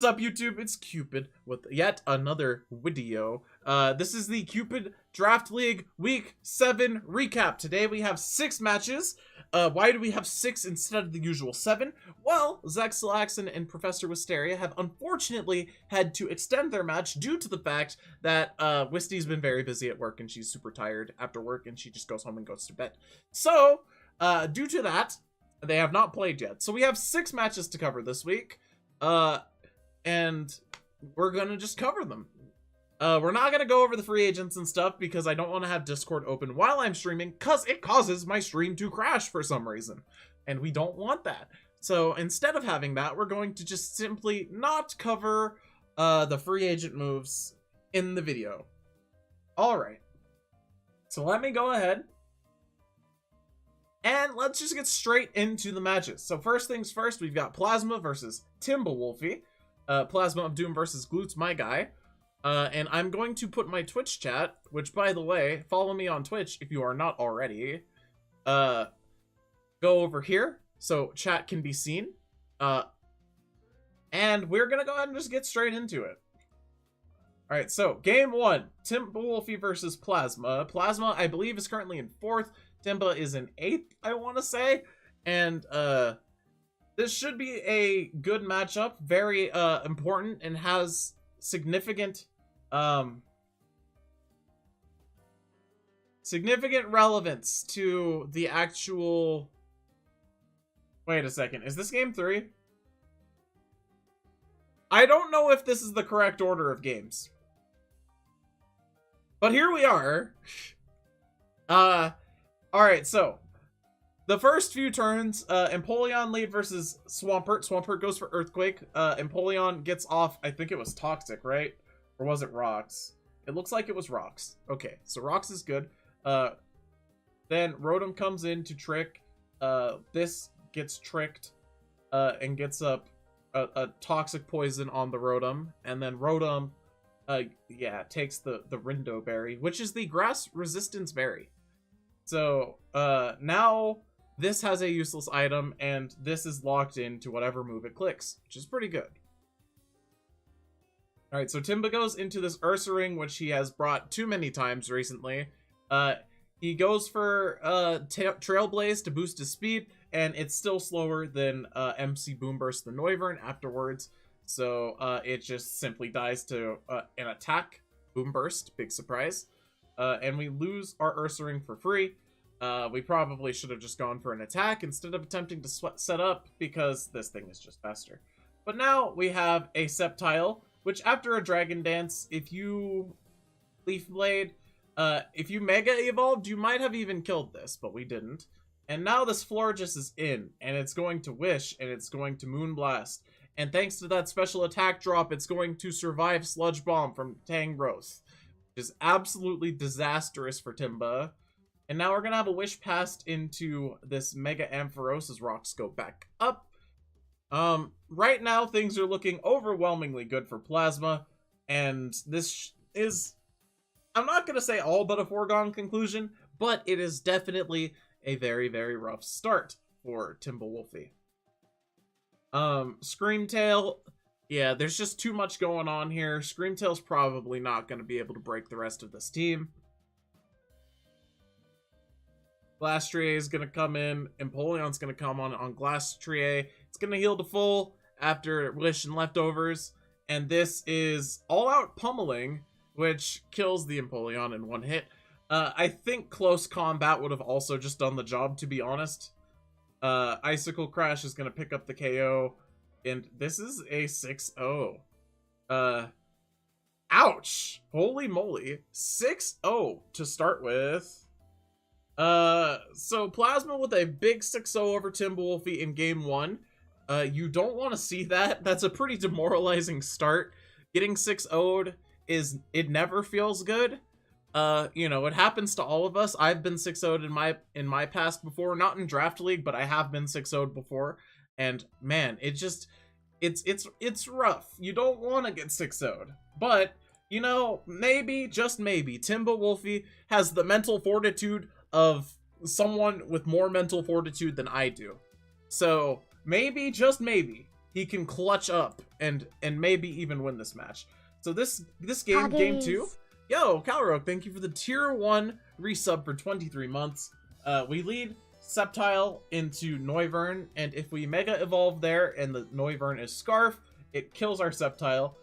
What's up, YouTube? It's Cupid with yet another video. This is the Cupid Draft League Week 7 recap. Today we have 6 matches. Why do we have 6 instead of the usual 7? Well, Zach Salaxon and Professor Wisteria have unfortunately had to extend their match due to the fact that Wisty's been very busy at work and she's super tired after work and she just goes home and goes to bed. So, due to that, they have not played yet. So we have 6 matches to cover this week. And we're gonna just cover them. We're not gonna go over the free agents and stuff because I don't want to have Discord open while I'm streaming because it causes my stream to crash for some reason, and we don't want that. So instead of having that, we're going to just simply not cover the free agent moves in the video. All right, so let me go ahead and let's just get straight into the matches. So first things first, we've got Plasma versus Timberwolfie. Plasma of Doom versus Glutes, my guy. And I'm going to put my Twitch chat, which, by the way, follow me on Twitch if you are not already. Go over here so chat can be seen. And we're going to go ahead and just get straight into it. Alright, so game 1, Timberwolfie versus Plasma. Plasma, I believe, is currently in 4th. Timba is in 8th, I want to say. And, this should be a good matchup, very important, and has significant relevance to the actual... Wait a second, is this game 3? I don't know if this is the correct order of games. But here we are. Alright, so the first few turns, Empoleon lead versus Swampert. Swampert goes for Earthquake. Empoleon gets off, I think it was Toxic, right? Or was it Rocks? It looks like it was Rocks. Okay, so Rocks is good. Then Rotom comes in to trick. This gets tricked and gets up a Toxic Poison on the Rotom. And then Rotom, takes the Rindo Berry, which is the Grass Resistance Berry. So, now this has a useless item, and this is locked into whatever move it clicks, which is pretty good. Alright, so Timba goes into this Ursaring, which he has brought too many times recently. He goes for Trailblaze to boost his speed, and it's still slower than MC Boomburst the Noivern afterwards. So it just simply dies to an attack, Boomburst, big surprise. And we lose our Ursaring for free. We probably should have just gone for an attack instead of attempting to set up because this thing is just faster. But now we have a Sceptile, which after a Dragon Dance, if you Leaf Blade, if you Mega Evolved, you might have even killed this, but we didn't. And now this Florges is in, and it's going to Wish, and it's going to Moonblast. And thanks to that special attack drop, it's going to survive Sludge Bomb from Tangrowth, which is absolutely disastrous for Timba. And now we're going to have a Wish passed into this Mega Ampharos rocks go back up. Right now, things are looking overwhelmingly good for Plasma. And this is, I'm not going to say all but a foregone conclusion, but it is definitely a very, very rough start for Timberwolfie. Screamtail, yeah, there's just too much going on here. Screamtail's probably not going to be able to break the rest of this team. Glastrier is going to come in. Empoleon's going to come on Glastrier. It's going to heal to full after Wish and Leftovers. And this is all-out pummeling, which kills the Empoleon in one hit. I think Close Combat would have also just done the job, to be honest. Icicle Crash is going to pick up the KO. And this is a 6-0. Ouch! Holy moly. 6-0 to start with. So Plasma with a big 6-0 over Timberwolfie in game 1. You don't want to see that. That's a pretty demoralizing start. Getting 6-0'd it never feels good. You know, it happens to all of us. I've been 6-0'd in my past before, not in Draft League, but I have been 6-0'd before. And man, it's rough. You don't want to get 6-0'd. But, you know, maybe, just maybe, Timberwolfie has the mental fortitude of someone with more mental fortitude than I do. So maybe, just maybe, he can clutch up and maybe even win this match. So this game, game 2. Yo, Calroke, thank you for the tier 1 resub for 23 months. We lead Sceptile into Noivern, and if we Mega Evolve there and the Noivern is Scarf, it kills our Sceptile.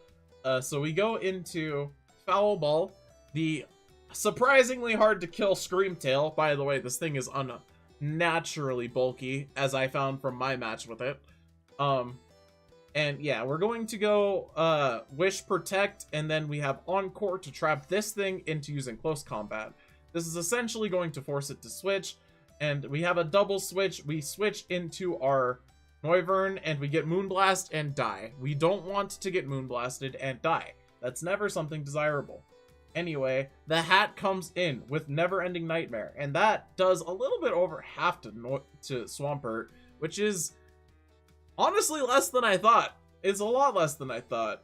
So we go into Foul Ball, the surprisingly hard to kill Screamtail. By the way, this thing is unnaturally bulky, as I found from my match with it. And yeah, we're going to go Wish Protect, and then we have Encore to trap this thing into using Close Combat. This is essentially going to force it to switch, and we have a double switch. We switch into our Noivern, and we get Moonblast and die. We don't want to get Moonblasted and die. That's never something desirable. Anyway, the hat comes in with Never Ending Nightmare, and that does a little bit over half to Swampert, which is honestly less than I thought. It's a lot less than I thought.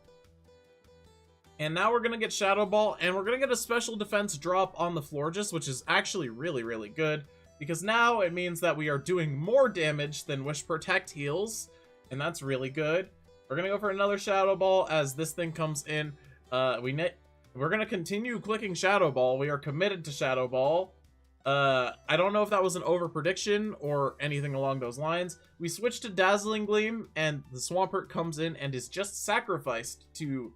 And now we're going to get Shadow Ball, and we're going to get a special defense drop on the Florges, which is actually really, really good, because now it means that we are doing more damage than Wish Protect heals, and that's really good. We're going to go for another Shadow Ball as this thing comes in. We're going to continue clicking Shadow Ball. We are committed to Shadow Ball. I don't know if that was an over prediction or anything along those lines. We switch to Dazzling Gleam, and the Swampert comes in and is just sacrificed to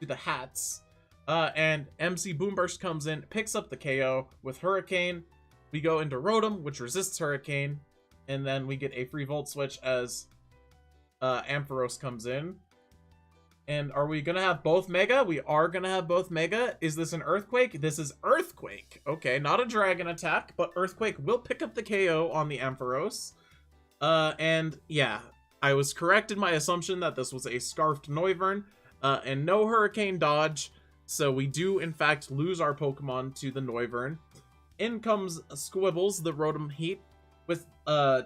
the hats. And MC Boomburst comes in, picks up the KO with Hurricane. We go into Rotom, which resists Hurricane, and then we get a free Volt Switch as Ampharos comes in. And are we gonna have both Mega? We are gonna have both Mega. Is this an Earthquake? This is Earthquake. Okay, not a Dragon attack, but Earthquake will pick up the KO on the Ampharos. And yeah, I was correct in my assumption that this was a Scarfed Noivern, and no Hurricane dodge, so we do in fact lose our Pokemon to the Noivern. In comes Squibbles, the Rotom Heat, with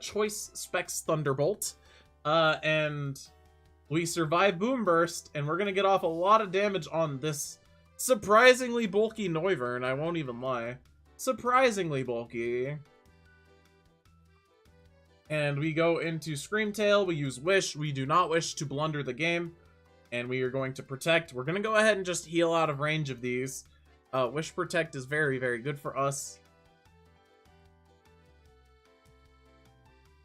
Choice Specs Thunderbolt, and we survive Boomburst, and we're gonna get off a lot of damage on this surprisingly bulky Noivern, I won't even lie. Surprisingly bulky. And we go into Screamtail, we use Wish, we do not wish to blunder the game, and we are going to Protect. We're gonna go ahead and just heal out of range of these. Wish Protect is very, very good for us.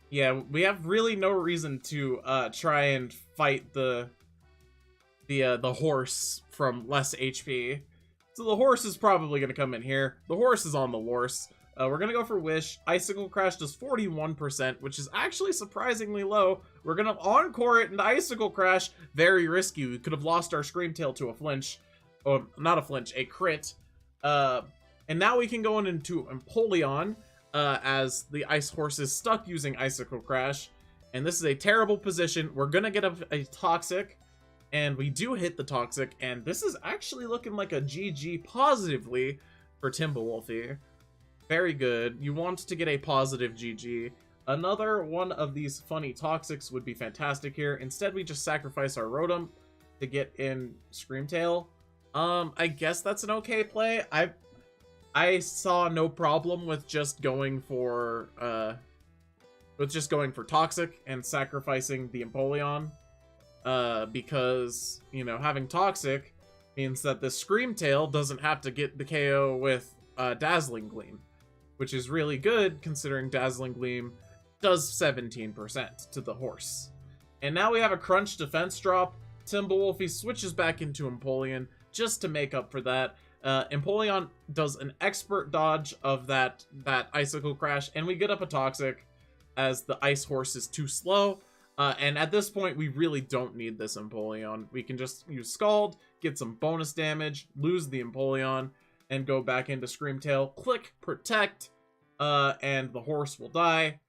Yeah, we have really no reason to try and fight the horse from less HP. So the horse is probably going to come in here. The horse is on the horse. We're going to go for Wish. Icicle Crash does 41%, which is actually surprisingly low. We're going to Encore it into Icicle Crash. Very risky. We could have lost our Screamtail to a flinch. Or, not a flinch, a crit. And now we can go into Empoleon. As the Ice Horse is stuck using Icicle Crash, and this is a terrible position. We're gonna get a Toxic, and we do hit the Toxic, and this is actually looking like a GG positively for Timberwolfie. Very good. You want to get a positive GG. Another one of these funny Toxics would be fantastic here. Instead, we just sacrifice our Rotom to get in Screamtail. I guess that's an okay play. I saw no problem with just going for Toxic and sacrificing the Empoleon, because, you know, having Toxic means that the Screamtail doesn't have to get the KO with Dazzling Gleam, which is really good considering Dazzling Gleam does 17% to the horse. And now we have a Crunch defense drop. Timberwolfie switches back into Empoleon just to make up for that. Empoleon does an expert dodge of that Icicle Crash, and we get up a Toxic as the Ice Horse is too slow. And at this point, we really don't need this Empoleon. We can just use Scald, get some bonus damage, lose the Empoleon, and go back into Screamtail. Click Protect, and the horse will die.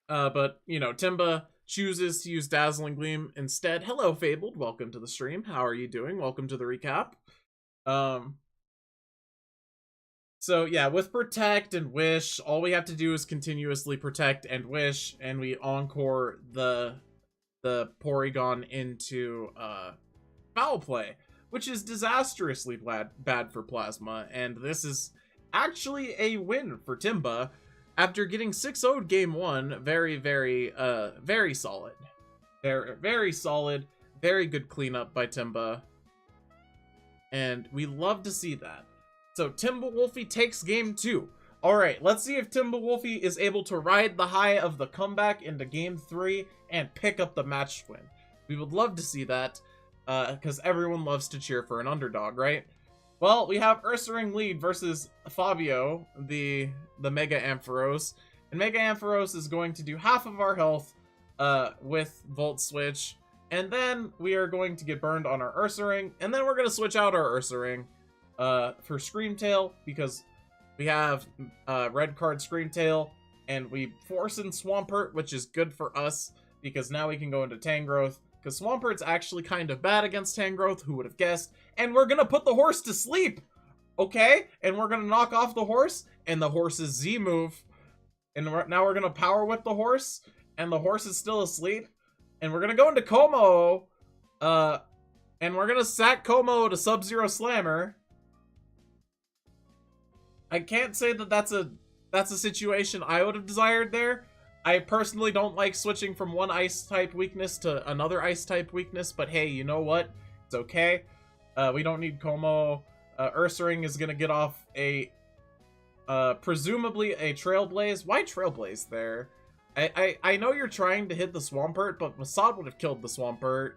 But, you know, Timba chooses to use Dazzling Gleam instead. Hello, Fabled. Welcome to the stream. How are you doing? Welcome to the recap. So yeah, with Protect and Wish, all we have to do is continuously Protect and Wish, and we Encore the Porygon into Foul Play, which is disastrously bad for Plasma, and this is actually a win for Timba. After getting 6-0'd game 1, very solid. Very solid, very good cleanup by Timba. And we love to see that. So Timberwolfie takes game 2. Alright, let's see if Timberwolfie is able to ride the high of the comeback into game 3 and pick up the match win. We would love to see that, because everyone loves to cheer for an underdog, right? Well, we have Ursaring lead versus Fabio, the Mega Ampharos. And Mega Ampharos is going to do half of our health with Volt Switch. And then we are going to get burned on our Ursaring. And then we're going to switch out our Ursaring for Screamtail, because we have red card Screamtail. And we force in Swampert, which is good for us, because now we can go into Tangrowth. Because Swampert's actually kind of bad against Tangrowth, who would have guessed? And we're gonna put the horse to sleep, okay? And we're gonna knock off the horse, and the horse's Z move. And now we're gonna Power Whip the horse, and the horse is still asleep. And we're gonna go into Como, and we're gonna sack Como to Sub-Zero Slammer. I can't say that that's a situation I would have desired there. I personally don't like switching from one ice-type weakness to another ice-type weakness, but hey, you know what? It's okay. We don't need Como. Ursaring is gonna get off a, presumably a Trailblaze. Why Trailblaze there? I know you're trying to hit the Swampert, but Masad would have killed the Swampert.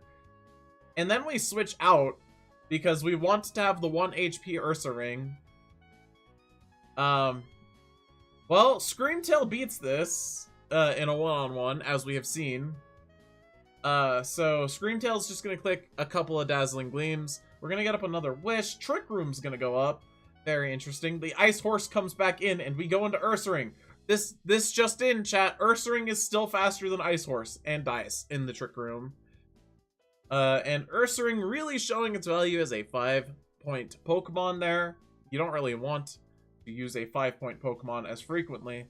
And then we switch out, because we want to have the 1 HP Ursaring. Well, Screamtail beats this. In a one-on-one, as we have seen. So Screamtail's just gonna click a couple of Dazzling Gleams. We're gonna get up another Wish. Trick Room's gonna go up. Very interesting. The Ice Horse comes back in, and we go into Ursaring. This just in, chat. Ursaring is still faster than Ice Horse, and dies in the Trick Room. And Ursaring really showing its value as a 5-point Pokemon there. You don't really want to use a 5-point Pokemon as frequently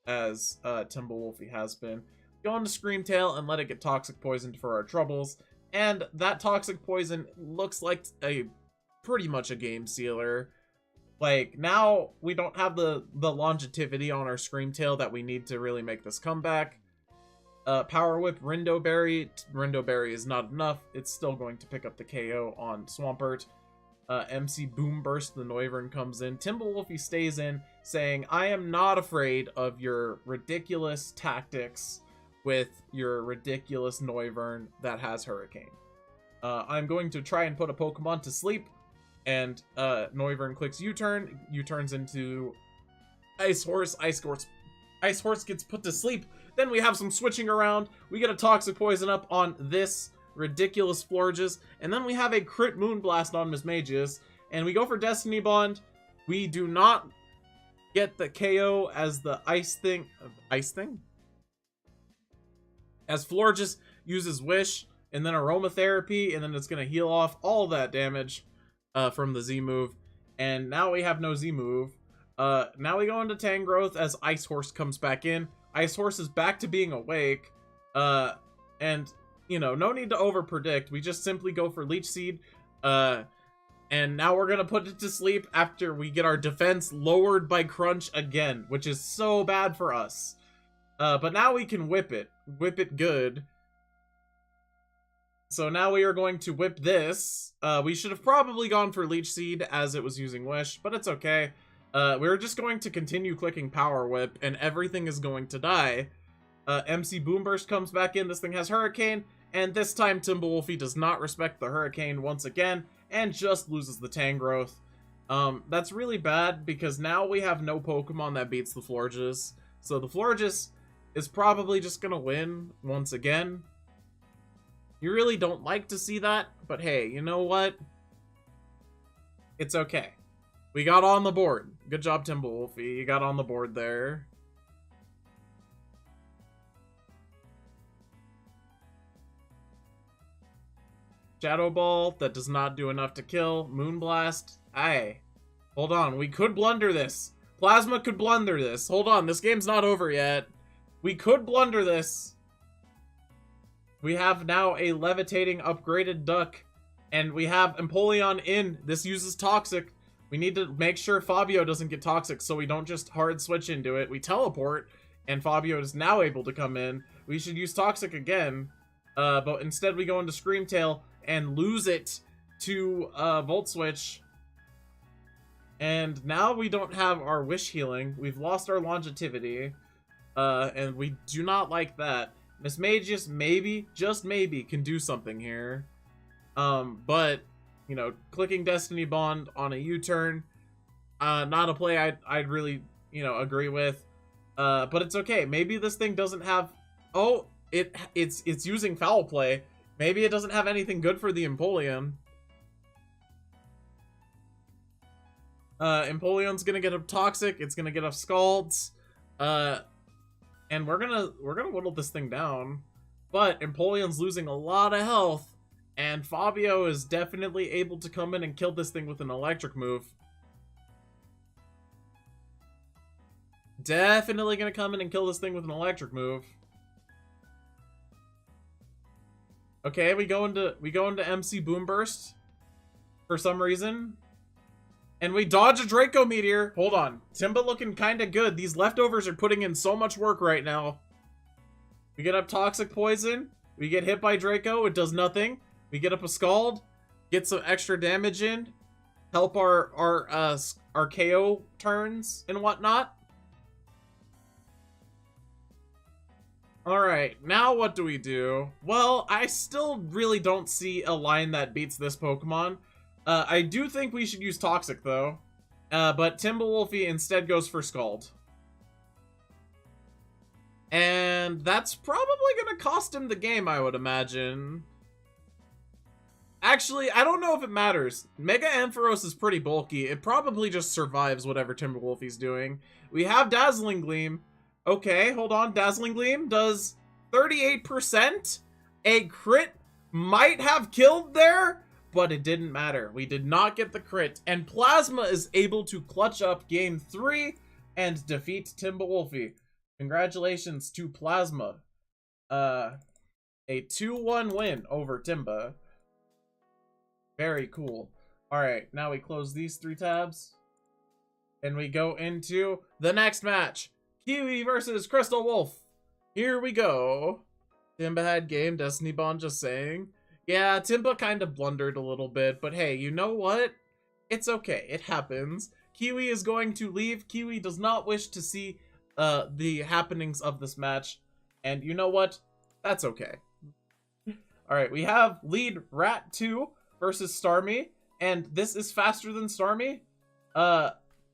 as Timberwolfie has been. Go into Screamtail and let it get Toxic Poisoned for our troubles. And that Toxic Poison looks like pretty much a game sealer. Like, now we don't have the longevity on our Screamtail that we need to really make this comeback. Power Whip Rindo Berry. Rindo Berry is not enough. It's still going to pick up the KO on Swampert. MC Boom Burst, the Noivern, comes in. Timberwolfie stays in, saying, I am not afraid of your ridiculous tactics with your ridiculous Noivern that has Hurricane. I'm going to try and put a Pokemon to sleep. And Noivern clicks U-turn. U-turns into Ice Horse. Ice Horse gets put to sleep. Then we have some switching around. We get a Toxic Poison up on this ridiculous Florges, and then we have a crit Moonblast on Mismagius, and we go for Destiny Bond. We do not get the KO as the ice thing, as Florges uses Wish, and then Aromatherapy, and then it's going to heal off all that damage from the Z move, and now we have no Z move. Now we go into Tangrowth as Ice Horse comes back in. Ice Horse is back to being awake, and you know, no need to over-predict. We just simply go for Leech Seed. And now we're going to put it to sleep after we get our defense lowered by Crunch again, which is so bad for us. But now we can whip it. Whip it good. So now we are going to whip this. We should have probably gone for Leech Seed as it was using Wish, but it's okay. We're just going to continue clicking Power Whip, and everything is going to die. MC Boomburst comes back in. This thing has Hurricane. And this time, Timberwolfie does not respect the Hurricane once again, and just loses the Tangrowth. That's really bad, because now we have no Pokemon that beats the Florges. So the Florges is probably just gonna win once again. You really don't like to see that, but hey, you know what? It's okay. We got on the board. Good job, Timberwolfie. You got on the board there. Shadow Ball, that does not do enough to kill. Moonblast, aye. Hold on, we could blunder this. Plasma could blunder this. Hold on, this game's not over yet. We could blunder this. We have now a levitating upgraded duck. And we have Empoleon in. This uses Toxic. We need to make sure Fabio doesn't get toxic so we don't just hard switch into it. We teleport, and Fabio is now able to come in. We should use toxic again, but instead we go into Screamtail and lose it to Volt Switch. And now we don't have our wish healing. We've lost our longevity, and we do not like that. Miss Magius maybe, just maybe, can do something here. But, you know, clicking Destiny Bond on a U-turn, not a play I'd really, you know, agree with. But it's okay. Maybe this thing doesn't have... Oh, it's using foul play. Maybe it doesn't have anything good for the Empoleon. Empoleon's gonna get up Toxic. It's gonna get up Scalds. And we're gonna whittle this thing down. But Empoleon's losing a lot of health. And Fabio is definitely able to come in and kill this thing with an electric move. Definitely gonna come in and kill this thing with an electric move. Okay, we go into MC Boomburst for some reason. And we dodge a Draco Meteor. Hold on. Timba looking kind of good. These leftovers are putting in so much work right now. We get up Toxic Poison. We get hit by Draco. It does nothing. We get up a Scald. Get some extra damage in. Help our KO turns and whatnot. Alright, now what do we do? Well, I still really don't see a line that beats this Pokemon. I do think we should use Toxic, though. But Timberwolfie instead goes for Scald. And that's probably gonna cost him the game, I would imagine. Actually, I don't know if it matters. Mega Ampharos is pretty bulky. It probably just survives whatever Timberwolfie's doing. We have Dazzling Gleam. Okay, hold on. Dazzling Gleam does 38%. A crit might have killed there, but it didn't matter. We did not get the crit, and Plasma is able to clutch up game 3 and defeat Timberwolfie. Congratulations to Plasma. A 2-1 win over Timba. Very cool. Alright, now we close these 3 tabs. And we go into the next match. Kiwi versus Crystal Wolf. Here we go. Timba had game, Destiny Bond just saying. Yeah, Timba kind of blundered a little bit, but hey, you know what? It's okay, it happens. Kiwi is going to leave. Kiwi does not wish to see the happenings of this match, and you know what? That's okay. Alright, we have lead Rat 2 versus Starmie, and this is faster than Starmie.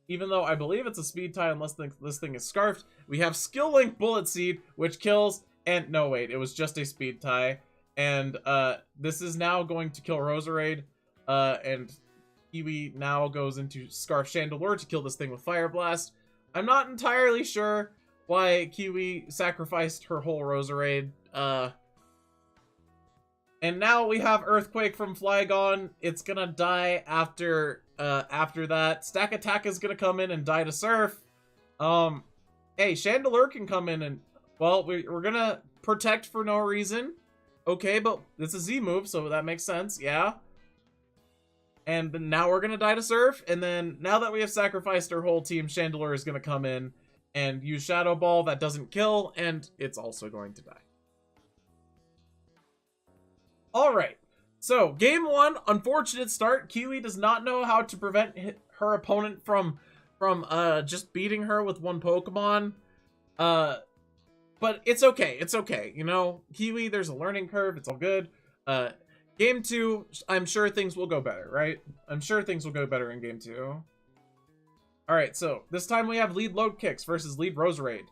Even though I believe it's a speed tie unless this thing is scarfed. We have Skill Link Bullet Seed, which kills, and no wait, it was just a speed tie. And this is now going to kill Roserade, and Kiwi now goes into Scarf Chandelure to kill this thing with Fire Blast. I'm not entirely sure why Kiwi sacrificed her whole Roserade. And now we have Earthquake from Flygon. It's gonna die after that. Stack Attack is gonna come in and die to Surf. Hey, Chandelure can come in and, well, we're gonna protect for no reason. Okay, but it's a Z move, so that makes sense, yeah. And now we're gonna die to Surf, and then now that we have sacrificed our whole team, Chandelure is gonna come in and use Shadow Ball that doesn't kill, and it's also going to die. Alright, so game 1, unfortunate start. Kiwi does not know how to prevent her opponent from just beating her with one Pokemon. But it's okay, it's okay. You know, Kiwi, there's a learning curve, it's all good. Game 2, I'm sure things will go better, right? I'm sure things will go better in game 2. Alright, so this time we have lead Low Kicks versus lead Roserade.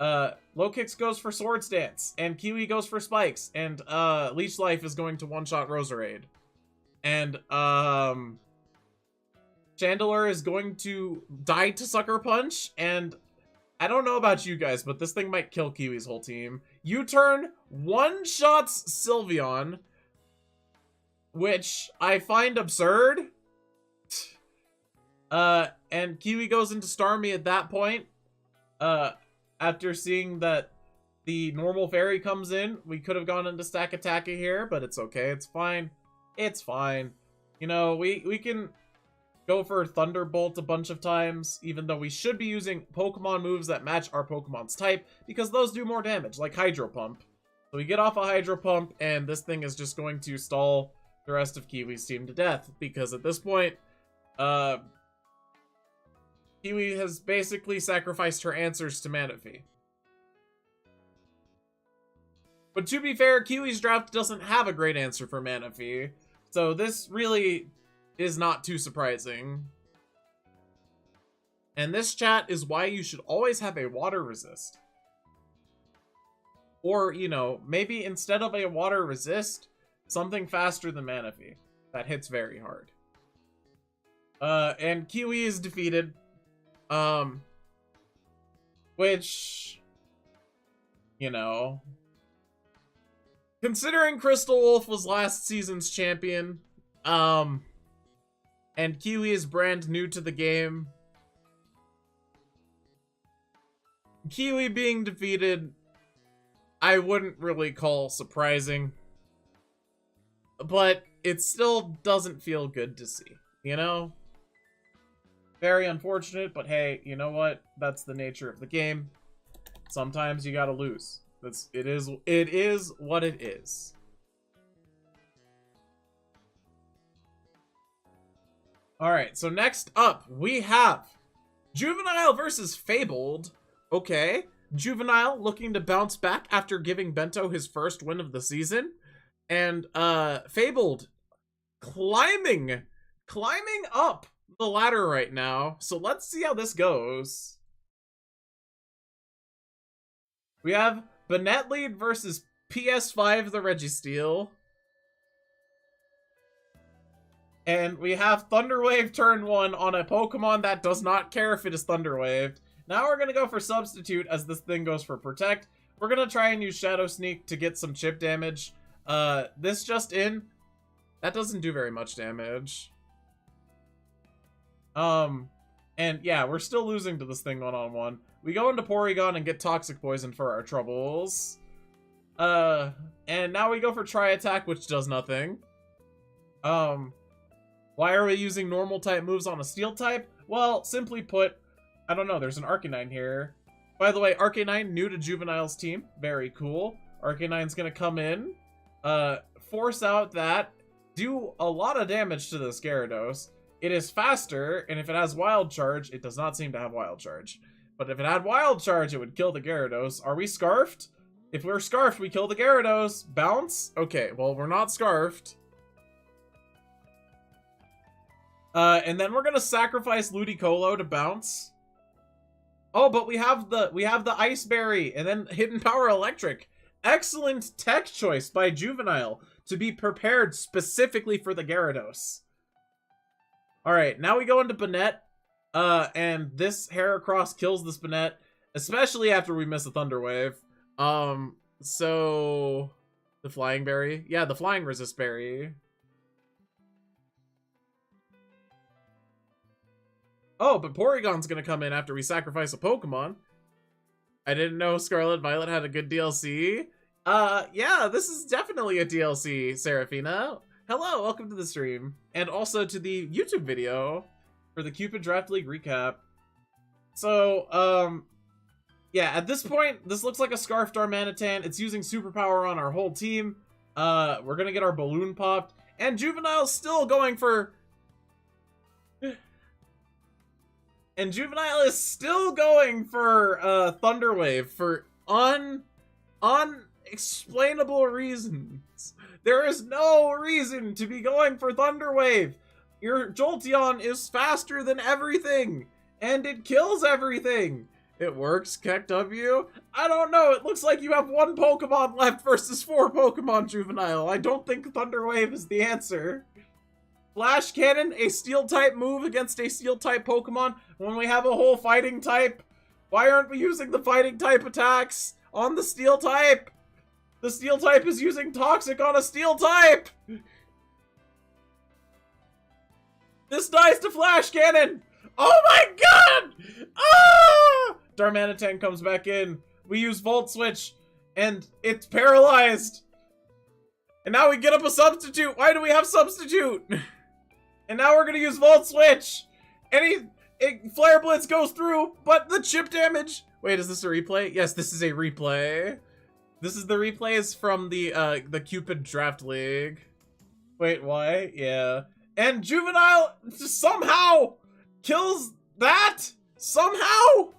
Low Kicks goes for Swords Dance, and Kiwi goes for Spikes, and Leech Life is going to one-shot Roserade. And Chandelure is going to die to Sucker Punch, and I don't know about you guys, but this thing might kill Kiwi's whole team. U-turn one-shots Sylveon, which I find absurd. And Kiwi goes into Starmie at that point. After seeing that the normal fairy comes in, we could have gone into Stack Attacka here, but it's okay. It's fine. It's fine. You know, we can go for Thunderbolt a bunch of times, even though we should be using Pokemon moves that match our Pokemon's type, because those do more damage, like Hydro Pump. So we get off a Hydro Pump, and this thing is just going to stall the rest of Kiwi's team to death, because at this point, Kiwi has basically sacrificed her answers to Manaphy. But to be fair, Kiwi's draft doesn't have a great answer for Manaphy, so this really is not too surprising. And this, chat, is why you should always have a water resist. Or, you know, maybe instead of a water resist, something faster than Manaphy. That hits very hard. And Kiwi is defeated. Which, you know, considering Crystal Wolf was last season's champion, and Kiwi is brand new to the game, Kiwi being defeated, I wouldn't really call surprising, but it still doesn't feel good to see, you know? Very unfortunate, but hey, you know what? That's the nature of the game. Sometimes you gotta lose. It is what it is. Alright, so next up, we have Juvenile versus Fabled. Okay, Juvenile looking to bounce back after giving Bento his first win of the season. And, Fabled climbing up the ladder right now. So let's see how this goes. We have Banette lead versus PS5 the Registeel. And we have Thunderwave turn 1 on a Pokemon that does not care if it is Thunderwaved. Now we're going to go for Substitute as this thing goes for Protect. We're going to try and use Shadow Sneak to get some chip damage. This just in, that doesn't do very much damage. And yeah, we're still losing to this thing one-on-one. We go into Porygon and get Toxic Poison for our troubles. And now we go for Tri-Attack, which does nothing. Why are we using normal type moves on a Steel type? Well, simply put, I don't know, there's an Arcanine here. By the way, Arcanine, new to Juvenile's team. Very cool. Arcanine's gonna come in, force out that, do a lot of damage to this Gyarados. It is faster, and if it has Wild Charge, it does not seem to have Wild Charge. But if it had Wild Charge, it would kill the Gyarados. Are we Scarfed? If we're Scarfed, we kill the Gyarados. Bounce? Okay, well, we're not Scarfed. And then we're gonna sacrifice Ludicolo to bounce. Oh, but we have the Ice Berry, and then Hidden Power Electric. Excellent tech choice by Juvenile to be prepared specifically for the Gyarados. Alright, now we go into Banette, and this Heracross kills this Banette, especially after we miss a Thunder Wave. So the Flying Berry? Yeah, the Flying Resist Berry. Oh, but Porygon's gonna come in after we sacrifice a Pokemon. I didn't know Scarlet Violet had a good DLC. Yeah, this is definitely a DLC, Seraphina. Hello, welcome to the stream. And also to the YouTube video for the Cupid Draft League recap. So, yeah, at this point, this looks like a Scarf Darmanitan. It's using Superpower on our whole team. We're gonna get our Balloon popped. And Juvenile's still going for... And Juvenile is still going for Thunder Wave for unexplainable reasons. There is no reason to be going for Thunder Wave. Your Jolteon is faster than everything, and it kills everything. It works, KekW? I don't know, it looks like you have 1 Pokemon left versus 4 Pokemon, Juvenile. I don't think Thunder Wave is the answer. Flash Cannon, a Steel-type move against a Steel-type Pokemon when we have a whole Fighting-type? Why aren't we using the Fighting-type attacks on the Steel-type? The Steel-type is using Toxic on a Steel-type! This dies to Flash Cannon! Oh my god! Ah! Darmanitan comes back in. We use Volt Switch, and it's paralyzed. And now we get up a Substitute! Why do we have Substitute? And now we're gonna use Volt Switch! Flare Blitz goes through, but the chip damage! Wait, is this a replay? Yes, this is a replay. This is the replays from the Cupid Draft League. Wait, why? Yeah. And Juvenile somehow kills that! Somehow!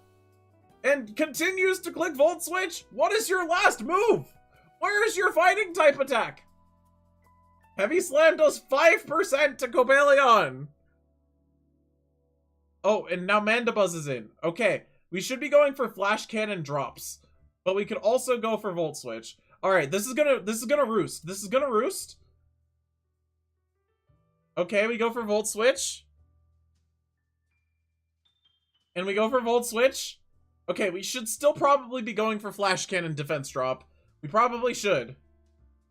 And continues to click Volt Switch? What is your last move? Where is your fighting type attack? Heavy Slam does 5% to Cobalion. Oh, and now Mandibuzz is in. Okay, we should be going for Flash Cannon drops. But we could also go for Volt Switch. Alright, this is gonna roost. This is gonna roost. Okay, we go for Volt Switch. And we go for Volt Switch. Okay, we should still probably be going for Flash Cannon defense drop. We probably should.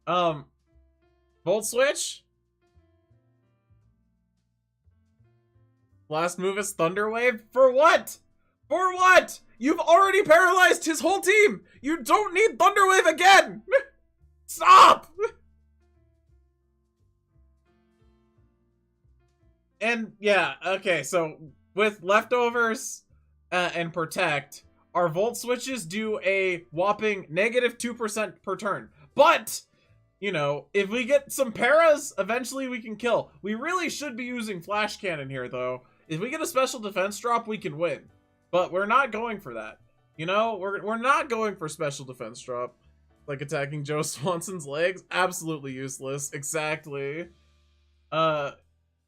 Volt Switch. Last move is Thunder Wave. For what? For what? You've already paralyzed his whole team. You don't need Thunder Wave again. Stop. And yeah, okay, so with leftovers and protect, our Volt Switches do a whopping -2% per turn. But, you know, if we get some paras, eventually we can kill. We really should be using Flash Cannon here, though. If we get a special defense drop, we can win. But we're not going for that. You know, we're not going for special defense drop. Like attacking Joe Swanson's legs? Absolutely useless. Exactly.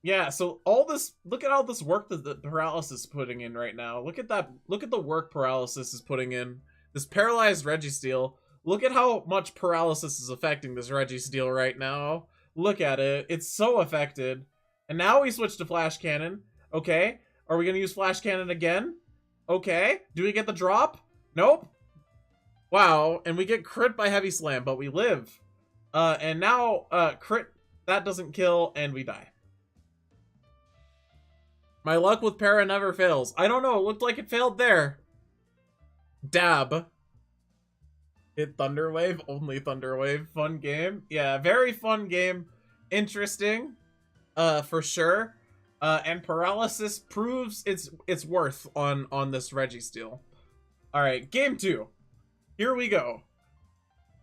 Yeah, so all this, look at all this work that the Paralysis is putting in right now. Look at that, look at the work Paralysis is putting in. This paralyzed Registeel. Look at how much Paralysis is affecting this Registeel right now. Look at it, it's so affected. And now we switch to Flash Cannon. Okay, are we gonna use Flash Cannon again? Okay, do we get the drop? Nope. Wow, and we get crit by Heavy Slam, but we live. And now, crit, that doesn't kill, and we die. My luck with Para never fails. I don't know, it looked like it failed there. Dab. Hit Thunder Wave, only Thunder Wave. Fun game. Yeah, very fun game. Interesting, for sure. And Paralysis proves its worth on this Registeel. Alright, game 2. Here we go.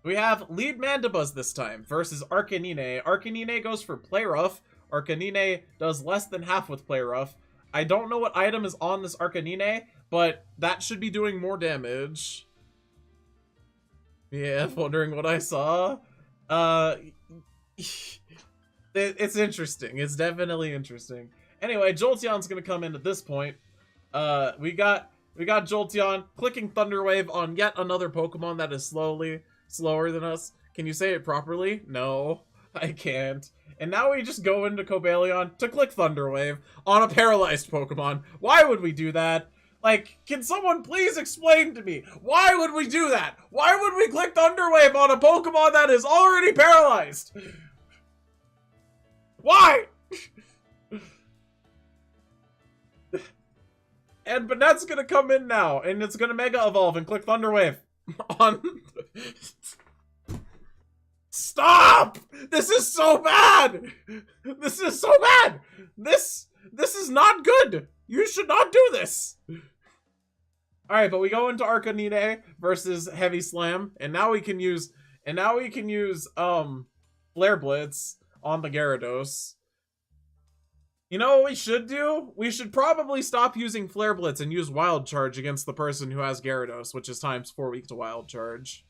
We have Lead Mandibuzz this time versus Arcanine. Arcanine goes for Play Rough. Arcanine does less than half with Play Rough. I don't know what item is on this Arcanine, but that should be doing more damage. Yeah, wondering what I saw. It's interesting. It's definitely interesting. Anyway, Jolteon's gonna come in at this point. We got Jolteon clicking Thunder Wave on yet another Pokemon that is slower than us. Can you say it properly? No, I can't. And now we just go into Cobalion to click Thunder Wave on a paralyzed Pokemon. Why would we do that? Like, can someone please explain to me, why would we do that? Why would we click Thunder Wave on a Pokemon that is already paralyzed? Why? And Banette's gonna come in now, and it's gonna Mega Evolve and click Thunder Wave on... Stop! This is so bad! This is so bad! This is not good! You should not do this! Alright, but we go into Arcanine versus Heavy Slam, and now we can use Flare Blitz on the Gyarados. You know what we should do? We should probably stop using Flare Blitz and use Wild Charge against the person who has Gyarados, which is times 4 weak to Wild Charge.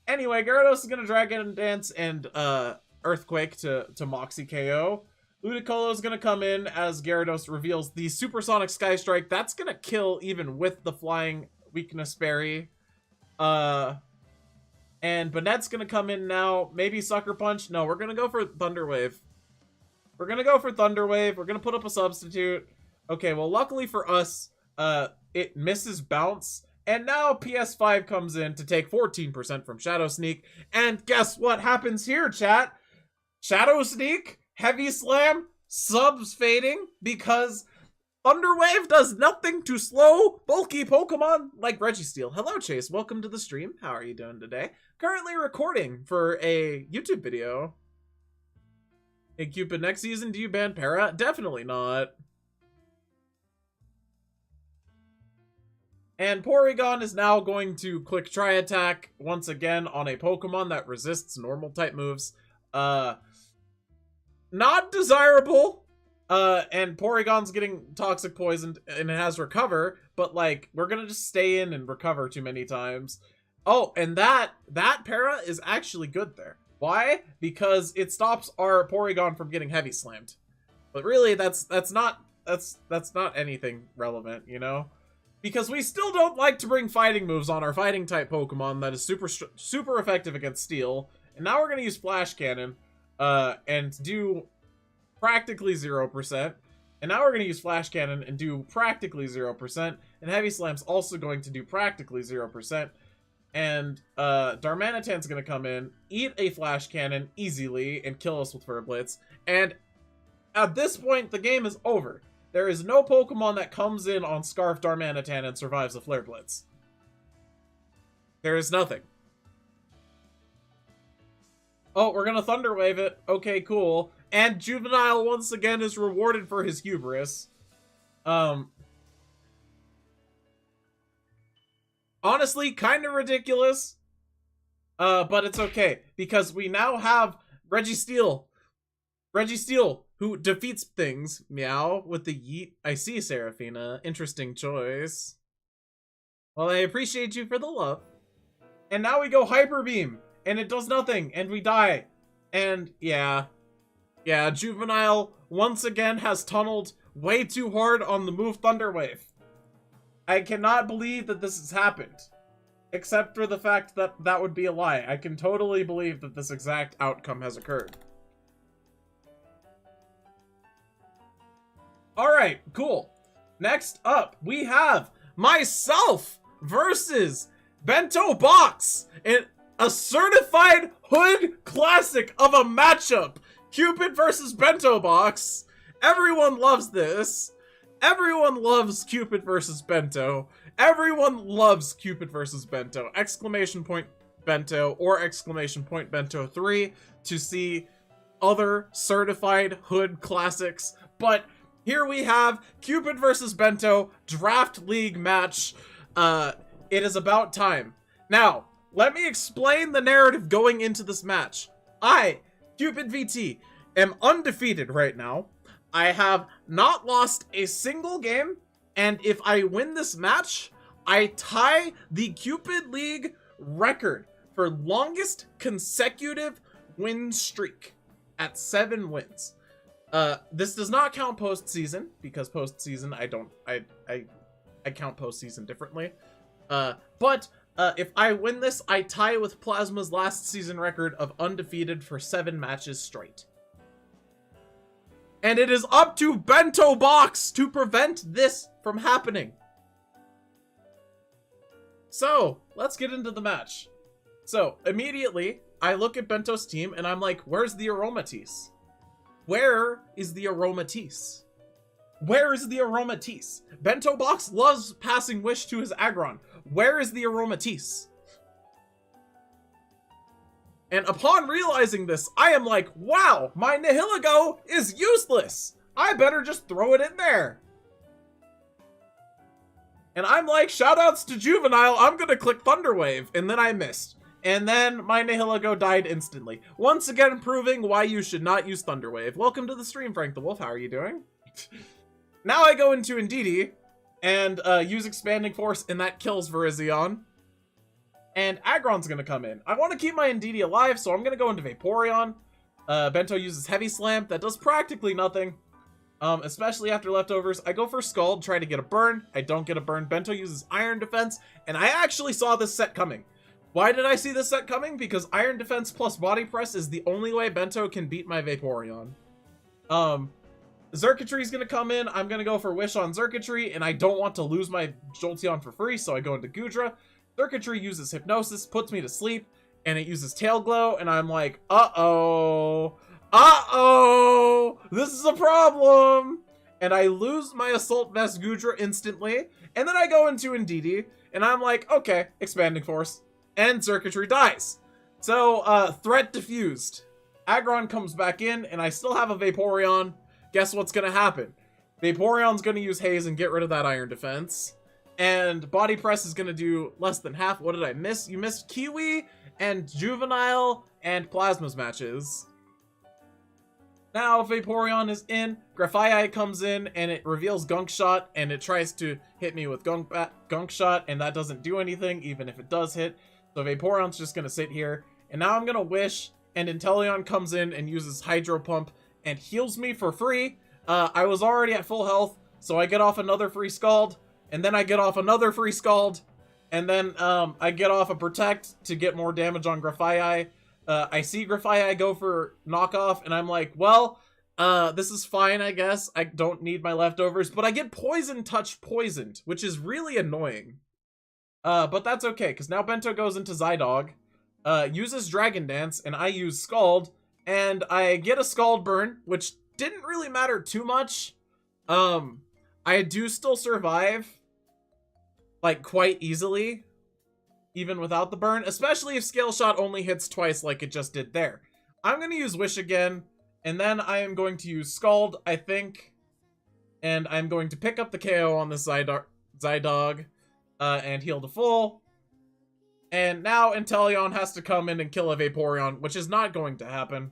Anyway, Gyarados is gonna Dragon Dance and Earthquake to Moxie KO. Ludicolo is gonna come in as Gyarados reveals the Supersonic Sky Strike. That's gonna kill even with the Flying Weakness Berry. And Banette's gonna come in now. Maybe Sucker Punch. No, we're gonna go for Thunder Wave. We're gonna go for Thunder Wave. We're gonna put up a substitute. Okay, well, luckily for us, it misses Bounce. And now PS5 comes in to take 14% from Shadow Sneak. And guess what happens here, chat? Shadow Sneak, Heavy Slam, subs fading because Thunder Wave does nothing to slow bulky Pokemon like Registeel. Hello, Chase. Welcome to the stream. How are you doing today? Currently recording for a YouTube video. Hey, Cupid, next season, do you ban Para? Definitely not. And Porygon is now going to click Try Attack once again on a Pokemon that resists normal type moves. Not desirable. And Porygon's getting toxic poisoned and it has Recover, but like, we're gonna just stay in and recover too many times. Oh, and that Para is actually good there. Why? Because it stops our Porygon from getting Heavy Slammed. But really, that's not anything relevant, you know? Because we still don't like to bring fighting moves on our fighting type Pokemon that is super effective against Steel. And now we're gonna use Flash Cannon, and do practically 0%. And now we're gonna use Flash Cannon and do practically 0%. And Heavy Slam's also going to do practically 0%. And Darmanitan's gonna come in, eat a Flash Cannon easily, and kill us with Fur Blitz. And at this point, the game is over. There is no Pokemon that comes in on Scarf Darmanitan and survives a Flare Blitz. There is nothing. Oh, we're gonna Thunder Wave it. Okay, cool. And Juvenile once again is rewarded for his hubris. Honestly, kind of ridiculous. But it's okay, because we now have Registeel. Registeel, who defeats things. Meow, with the yeet. I see, Seraphina. Interesting choice. Well, I appreciate you for the love. And now we go Hyper Beam, and it does nothing, and we die. And yeah, Juvenile once again has tunneled way too hard on the move Thunder Wave. I cannot believe that this has happened. Except for the fact that that would be a lie. I can totally believe that this exact outcome has occurred. Alright, cool. Next up, we have myself versus Bento Box in a certified hood classic of a matchup. Cupid versus Bento Box. Everyone loves this. Everyone loves Cupid versus Bento. Everyone loves Cupid versus Bento. Exclamation point Bento or exclamation point Bento 3 to see other certified hood classics. But here we have Cupid versus Bento Draft League match. It is about time. Now, let me explain the narrative going into this match. I, Cupid VT, am undefeated right now. I have not lost a single game, and if I win this match, I tie the Cupid League record for longest consecutive win streak at 7 wins. This does not count postseason, because postseason I count postseason differently. But if I win this, I tie with Plasma's last season record of undefeated for 7 matches straight. And it is up to Bento Box to prevent this from happening. So, let's get into the match. So, immediately, I look at Bento's team and I'm like, where's the Aromatisse? Where is the Aromatisse? Where is the Aromatisse? Bento Box loves passing Wish to his Aggron. Where is the Aromatisse? And upon realizing this, I am like, wow, my Nihilego is useless. I better just throw it in there. And I'm like, shoutouts to Juvenile, I'm gonna click Thunder Wave. And then I missed. And then my Nihilego died instantly. Once again, proving why you should not use Thunder Wave. Welcome to the stream, Frank the Wolf. How are you doing? Now I go into Indeedee and use Expanding Force, and that kills Virizion. And Aggron's gonna come in. I want to keep my Indeedee alive, so I'm gonna go into Vaporeon. Bento uses Heavy Slam. That does practically nothing. Especially after leftovers. I go for Scald, try to get a burn. I don't get a burn. Bento uses Iron Defense, and I actually saw this set coming. Why did I see this set coming? Because Iron Defense plus Body Press is the only way Bento can beat my Vaporeon. Xurkitry's gonna come in. I'm gonna go for Wish on Xurkitry, and I don't want to lose my Jolteon for free, so I go into Goodra. Xurkitry uses Hypnosis, puts me to sleep, and it uses Tail Glow, and I'm like, uh-oh, this is a problem, and I lose my Assault Vest Goodra instantly, and then I go into Indeedee, and I'm like, okay, Expanding Force, and Xurkitry dies. So, threat diffused. Aggron comes back in, and I still have a Vaporeon. Guess what's gonna happen? Vaporeon's gonna use Haze and get rid of that Iron Defense. And Body Press is gonna do less than half. What did I miss? You missed Kiwi and Juvenile and Plasma's matches. Now Vaporeon is in, Grafaiai comes in, and it reveals Gunk Shot, and it tries to hit me with Gunk Shot, and that doesn't do anything, even if it does hit. So Vaporeon's just gonna sit here, and now I'm gonna Wish, and Inteleon comes in and uses Hydro Pump and heals me for free. I was already at full health, so I get off another free Scald, and then I get off another free Scald, and then I get off a Protect to get more damage on Grafaiai. I see Grafaiai go for knockoff, and I'm like, well, this is fine, I guess. I don't need my leftovers, but I get Poison Touch poisoned, which is really annoying. But that's okay, because now Bento goes into Zydog, uses Dragon Dance, and I use Scald, and I get a Scald Burn, which didn't really matter too much. I do still survive, like, quite easily, even without the burn, especially if Scale Shot only hits twice like it just did there. I'm going to use Wish again, and then I am going to use Scald, I think, and I'm going to pick up the KO on this Zydog, and heal to full. And now Inteleon has to come in and kill a Vaporeon, which is not going to happen.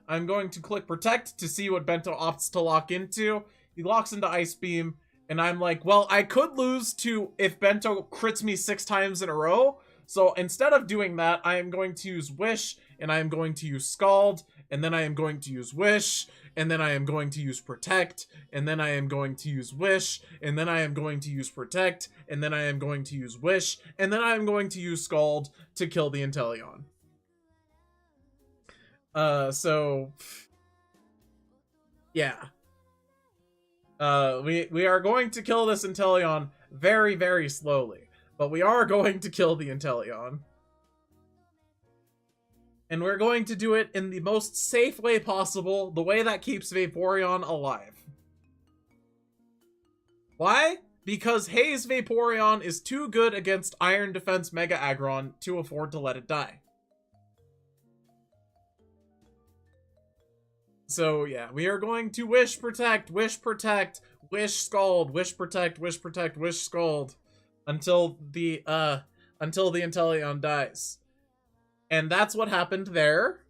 I'm going to click Protect to see what Bento opts to lock into. He locks into Ice Beam, and I'm like, well, I could lose to if Bento crits me 6 times in a row. So instead of doing that, I am going to use Wish, and I am going to use Scald, and then I am going to use Wish, and then I am going to use Protect, and then I am going to use Wish, and then I am going to use Protect, and then I am going to use Wish, and then I am going to use Scald to kill the Inteleon. So yeah. We are going to kill this Inteleon very, very slowly, but we are going to kill the Inteleon. And we're going to do it in the most safe way possible, the way that keeps Vaporeon alive. Why? Because Haze Vaporeon is too good against Iron Defense Mega Aggron to afford to let it die. So yeah, we are going to Wish Protect, Wish Protect, Wish Scald, Wish Protect, Wish Protect, Wish Scald until the Inteleon dies. And that's what happened there.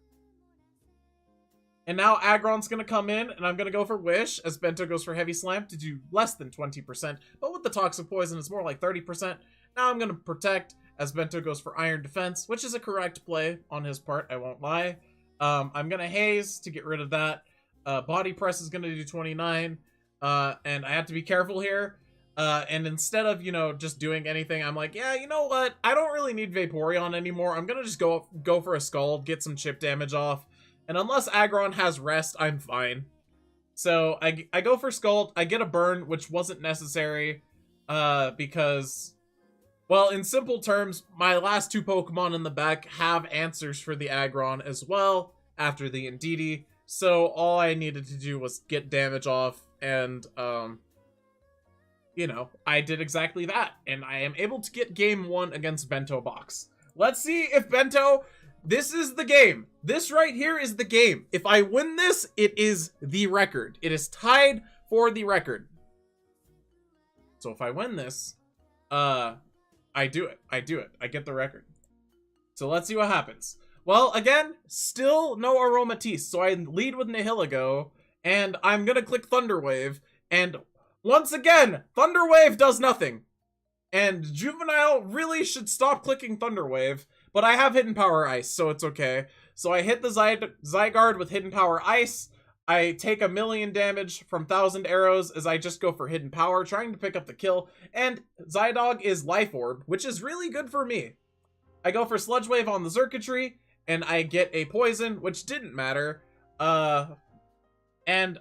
And now Aggron's gonna come in, and I'm gonna go for Wish as Bento goes for Heavy Slam to do less than 20%, but with the Toxic Poison it's more like 30%. Now I'm gonna Protect as Bento goes for Iron Defense, which is a correct play on his part, I won't lie. I'm gonna Haze to get rid of that. Body Press is gonna do 29. And I have to be careful here. And instead of, you know, just doing anything, I'm like, yeah, you know what? I don't really need Vaporeon anymore. I'm gonna just go for a Scald, get some chip damage off. And unless Aggron has Rest, I'm fine. So I go for Scald. I get a burn, which wasn't necessary. Because, well, in simple terms, my last 2 Pokemon in the back have answers for the Aggron as well after the Indeedee. So all I needed to do was get damage off, and, you know, I did exactly that. And I am able to get game 1 against Bento Box. Let's see if Bento... This is the game. This right here is the game. If I win this, it is the record. It is tied for the record. So if I win this, I do it. I do it. I get the record. So let's see what happens. Well, again, still no Aromatisse. So I lead with Nihilego, and I'm gonna click Thunder Wave, and once again, Thunder Wave does nothing. And Juvenile really should stop clicking Thunder Wave, but I have Hidden Power Ice, so it's okay. So I hit the Zygarde with Hidden Power Ice. I take 1,000,000 damage from 1,000 arrows as I just go for Hidden Power, trying to pick up the kill. And Zydog is Life Orb, which is really good for me. I go for Sludge Wave on the Circuitry, and I get a Poison, which didn't matter. And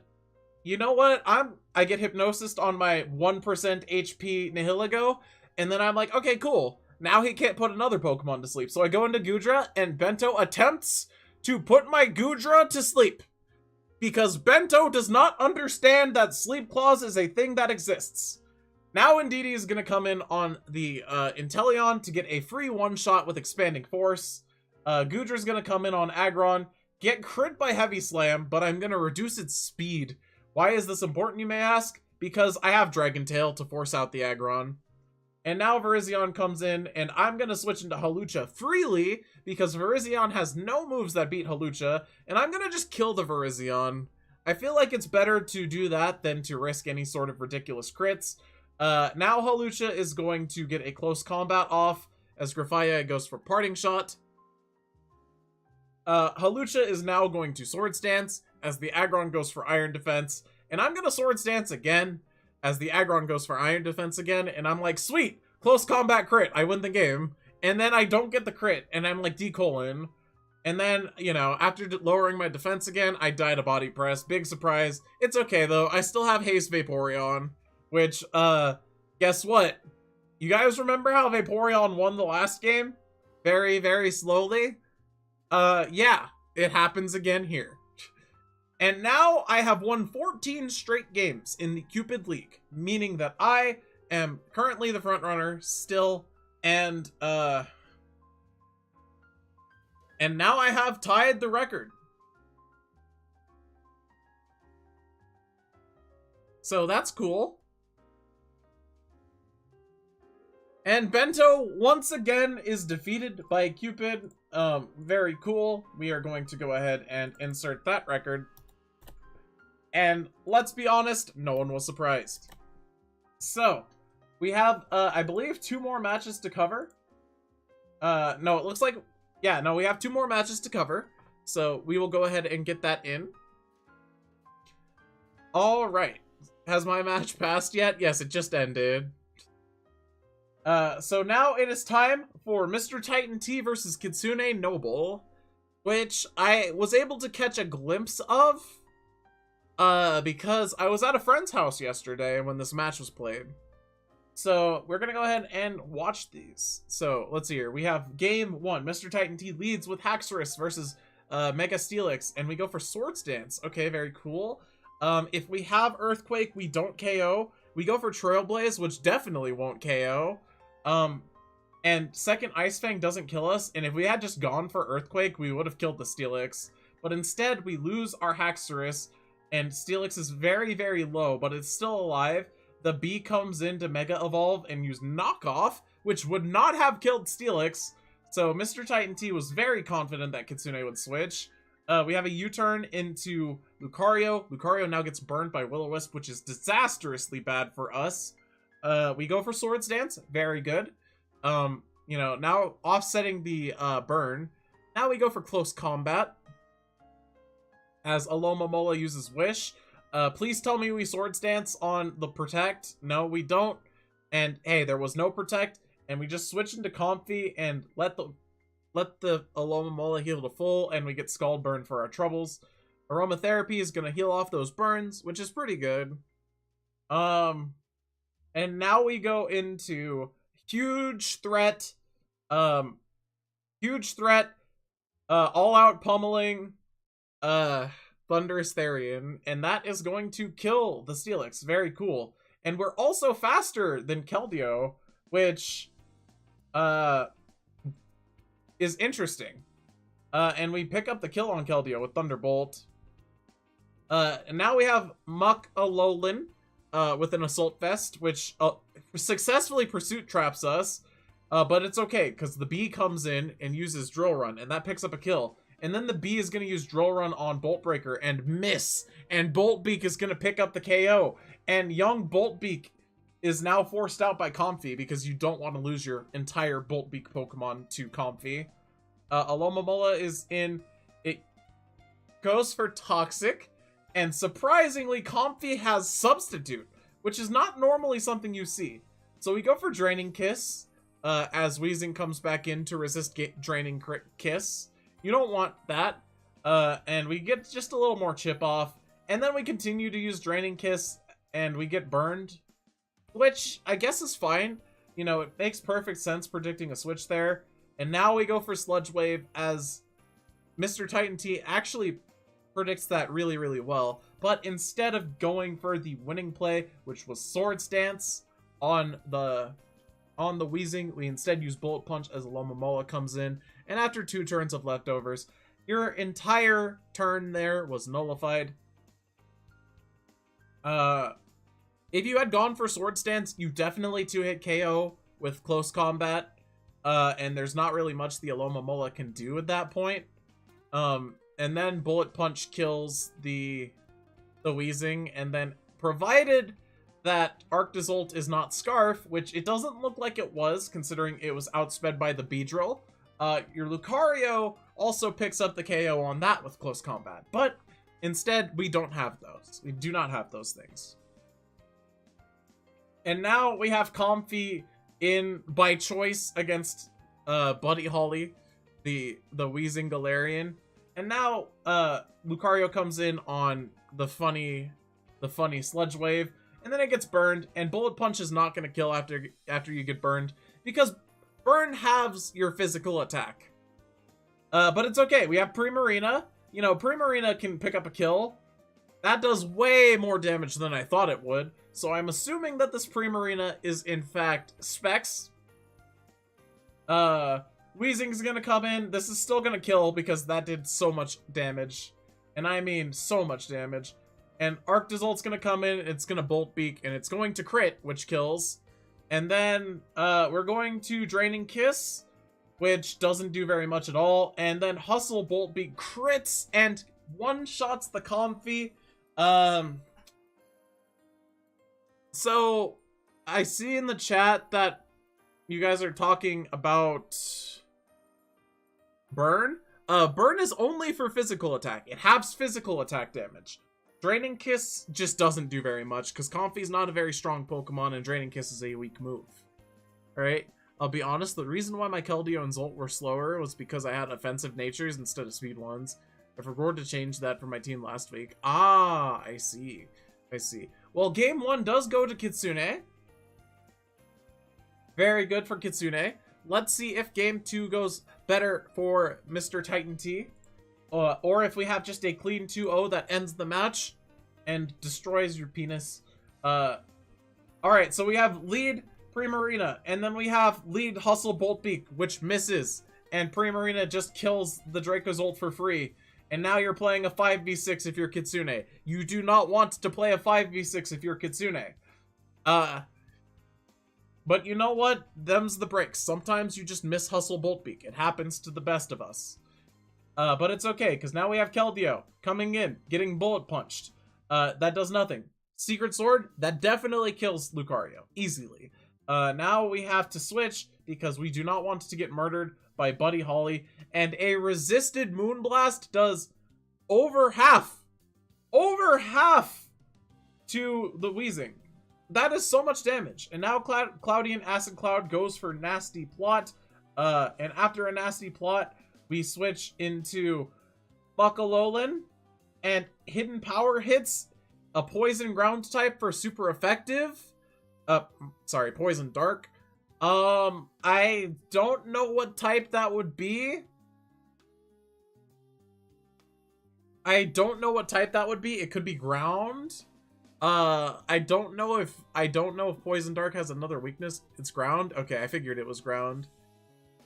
you know what? I get Hypnosis on my 1% HP Nihilego, and then I'm like, okay, cool. Now he can't put another Pokemon to sleep. So I go into Goodra, and Bento attempts to put my Goodra to sleep. Because Bento does not understand that Sleep Clause is a thing that exists. Now Indeedee is going to come in on the Inteleon to get a free one-shot with Expanding Force. Goodra's going to come in on Aggron get crit by Heavy Slam, but I'm gonna reduce its speed. Why is this important, you may ask? Because I have Dragon Tail to force out the Aggron. And now Virizion comes in, and I'm gonna switch into Hawlucha freely, because Virizion has no moves that beat Hawlucha, and I'm gonna just kill the Virizion. I feel like it's better to do that than to risk any sort of ridiculous crits. Now Hawlucha is going to get a close combat off, as Grafaya goes for Parting Shot. Hawlucha is now going to Swords Dance, as the Aggron goes for Iron Defense, and I'm gonna Swords Dance again, as the Aggron goes for Iron Defense again, and I'm like, sweet, close combat crit, I win the game, and then I don't get the crit, and I'm like D-colon, and then, you know, after lowering my defense again, I die to Body Press, big surprise. It's okay though, I still have Haste Vaporeon, which, guess what? You guys remember how Vaporeon won the last game? Very, very slowly? Yeah, it happens again here. And now I have won 14 straight games in the Cupid League, meaning that I am currently the front runner still, and now I have tied the record. So that's cool. And Bento once again is defeated by Cupid. Very cool. We are going to go ahead and insert that record. And let's be honest, no one was surprised. So, we have, I believe, 2 more matches to cover. No, it looks like, yeah, no, we have 2 more matches to cover. So, we will go ahead and get that in. Alright. Has my match passed yet? Yes, it just ended. So now it is time for Mr. Titan T versus Kitsune Noble, which I was able to catch a glimpse of, because I was at a friend's house yesterday when this match was played. So we're gonna go ahead and watch these. So let's see here. We have game 1. Mr. Titan T leads with Haxorus versus Mega Steelix, and we go for Swords Dance. Okay, very cool. If we have Earthquake, we don't KO. We go for Trailblaze, which definitely won't KO. And second Ice Fang doesn't kill us, and if we had just gone for Earthquake, we would have killed the Steelix. But instead, we lose our Haxorus, and Steelix is very, very low, but it's still alive. The B comes in to Mega Evolve and use Knockoff, which would not have killed Steelix. So Mr. Titan T was very confident that Kitsune would switch. We have a U-turn into Lucario. Lucario now gets burned by Will-O-Wisp, which is disastrously bad for us. We go for Swords Dance. Very good. You know, now offsetting the burn. Now we go for Close Combat, as Alomomola uses Wish. Please tell me we Swords Dance on the Protect. No, we don't. And hey, there was no Protect, and we just switch into Comfy and let the Alomomola heal to full, and we get Scald Burn for our troubles. Aromatherapy is gonna heal off those burns, which is pretty good. And now we go into huge threat, all out pummeling, Thunderous Therian, and that is going to kill the Steelix. Very cool. And we're also faster than Keldeo, which, is interesting. And we pick up the kill on Keldeo with Thunderbolt. And now we have Muck Alolan, with an Assault Vest, which successfully pursuit traps us, but it's okay, because the bee comes in and uses Drill Run, and that picks up a kill. And then the bee is going to use Drill Run on Bolt Breaker and miss, and Bolt Beak is going to pick up the KO. And young Bolt Beak is now forced out by Comfy, because you don't want to lose your entire Bolt Beak Pokemon to Comfy. Alomomola is in, it goes for Toxic, and surprisingly, Comfy has Substitute, which is not normally something you see. So we go for Draining Kiss, as Weezing comes back in to resist Draining Kiss. You don't want that. And we get just a little more chip off. And then we continue to use Draining Kiss, and we get burned, which I guess is fine. You know, it makes perfect sense predicting a switch there. And now we go for Sludge Wave, as Mr. Titan T actually predicts that really, really well. But instead of going for the winning play, which was Swords Dance on the Weezing, we instead use Bullet Punch as Alomomola comes in. And after 2 turns of leftovers, Your entire turn there was nullified. If you had gone for sword stance, you definitely 2-hit KO with close combat. And there's not really much the Aloma Mola can do at that point. And then Bullet Punch kills the Weezing, and then provided that Arctozolt is not Scarf, which it doesn't look like it was, considering it was outsped by the Beedrill, your Lucario also picks up the KO on that with close combat. But instead, we don't have those. We do not have those things. And now we have Comfey in by choice against Buddy Holly, the Weezing Galarian. And now Lucario comes in on the funny Sludge Wave, and then it gets burned, and Bullet Punch is not going to kill after you get burned, because burn halves your physical attack. But it's okay. We have Primarina. You know, Primarina can pick up a kill. That does way more damage than I thought it would. So I'm assuming that this Primarina is in fact Specs. Weezing's gonna come in. This is still gonna kill because that did so much damage. And I mean so much damage. And Arctozolt's gonna come in, it's gonna Bolt Beak, and it's going to crit, which kills. And then we're going to Draining Kiss, which doesn't do very much at all. And then Hustle Bolt Beak crits and one-shots the Comfey. So I see in the chat that you guys are talking about Burn. Burn is only for physical attack. It halves physical attack damage. Draining Kiss just doesn't do very much because Comfey's not a very strong Pokemon and Draining Kiss is a weak move. Alright? I'll be honest, the reason why my Keldeo and Zolt were slower was because I had offensive natures instead of speed ones. I forgot to change that for my team last week. Ah, I see. I see. Well, game 1 does go to Kitsune. Very good for Kitsune. Let's see if game 2 goes better for Mr. Titan T. Or if we have just a clean 2-0 that ends the match and destroys your penis. Alright, so we have lead Primarina, and then we have lead Hustle Bolt Beak, which misses. And Primarina just kills the Dracozolt for free. And now you're playing a 5v6 if you're Kitsune. You do not want to play a 5v6 if you're Kitsune. But you know what? Them's the breaks. Sometimes you just miss Hustle Bolt Beak. It happens to the best of us. But it's okay, because now we have Keldeo coming in, getting bullet punched. That does nothing. Secret Sword, that definitely kills Lucario. Easily. Now we have to switch, because we do not want to get murdered by Buddy Holly. And a resisted Moonblast does over half to the Weezing. That is so much damage. And now Cloudian Acid Cloud goes for Nasty Plot. And after a Nasty Plot, we switch into Buckalolan. And Hidden Power hits a Poison Ground type for super effective. Sorry, Poison Dark. I don't know what type that would be. It could be ground. I don't know if Poison Dark has another weakness. It's ground. Okay, I figured it was ground.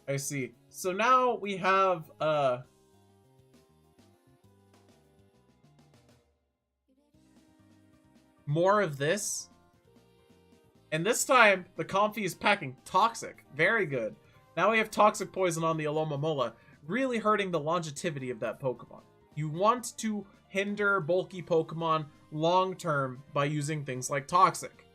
I see. So now we have more of this. And this time, the Comfey is packing Toxic. Very good. Now we have Toxic Poison on the Aloma Mola, really hurting the longevity of that Pokemon. You want to hinder bulky Pokemon long-term by using things like Toxic.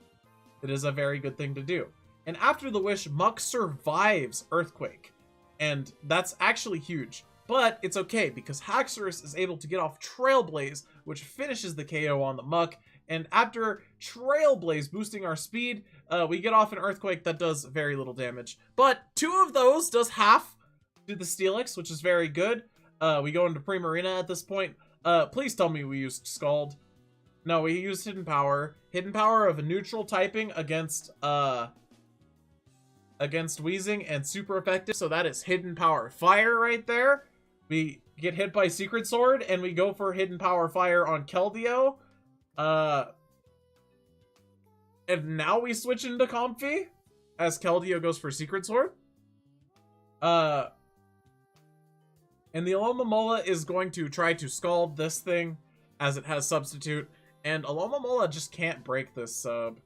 It is a very good thing to do. And after the Wish, Muck survives Earthquake. And that's actually huge. But it's okay, because Haxorus is able to get off Trailblaze, which finishes the KO on the Muck. And after Trailblaze boosting our speed, we get off an Earthquake that does very little damage. But 2 of those does half to the Steelix, which is very good. We go into Primarina at this point. Please tell me we used Scald. No, we used Hidden Power. Hidden Power of a neutral typing against Weezing and super effective. So that is Hidden Power Fire right there. We get hit by Secret Sword and we go for Hidden Power Fire on Keldeo. And now we switch into Comfey as Keldeo goes for Secret Sword. And And the Alomomola is going to try to scald this thing as it has substitute. And Alomomola just can't break this sub.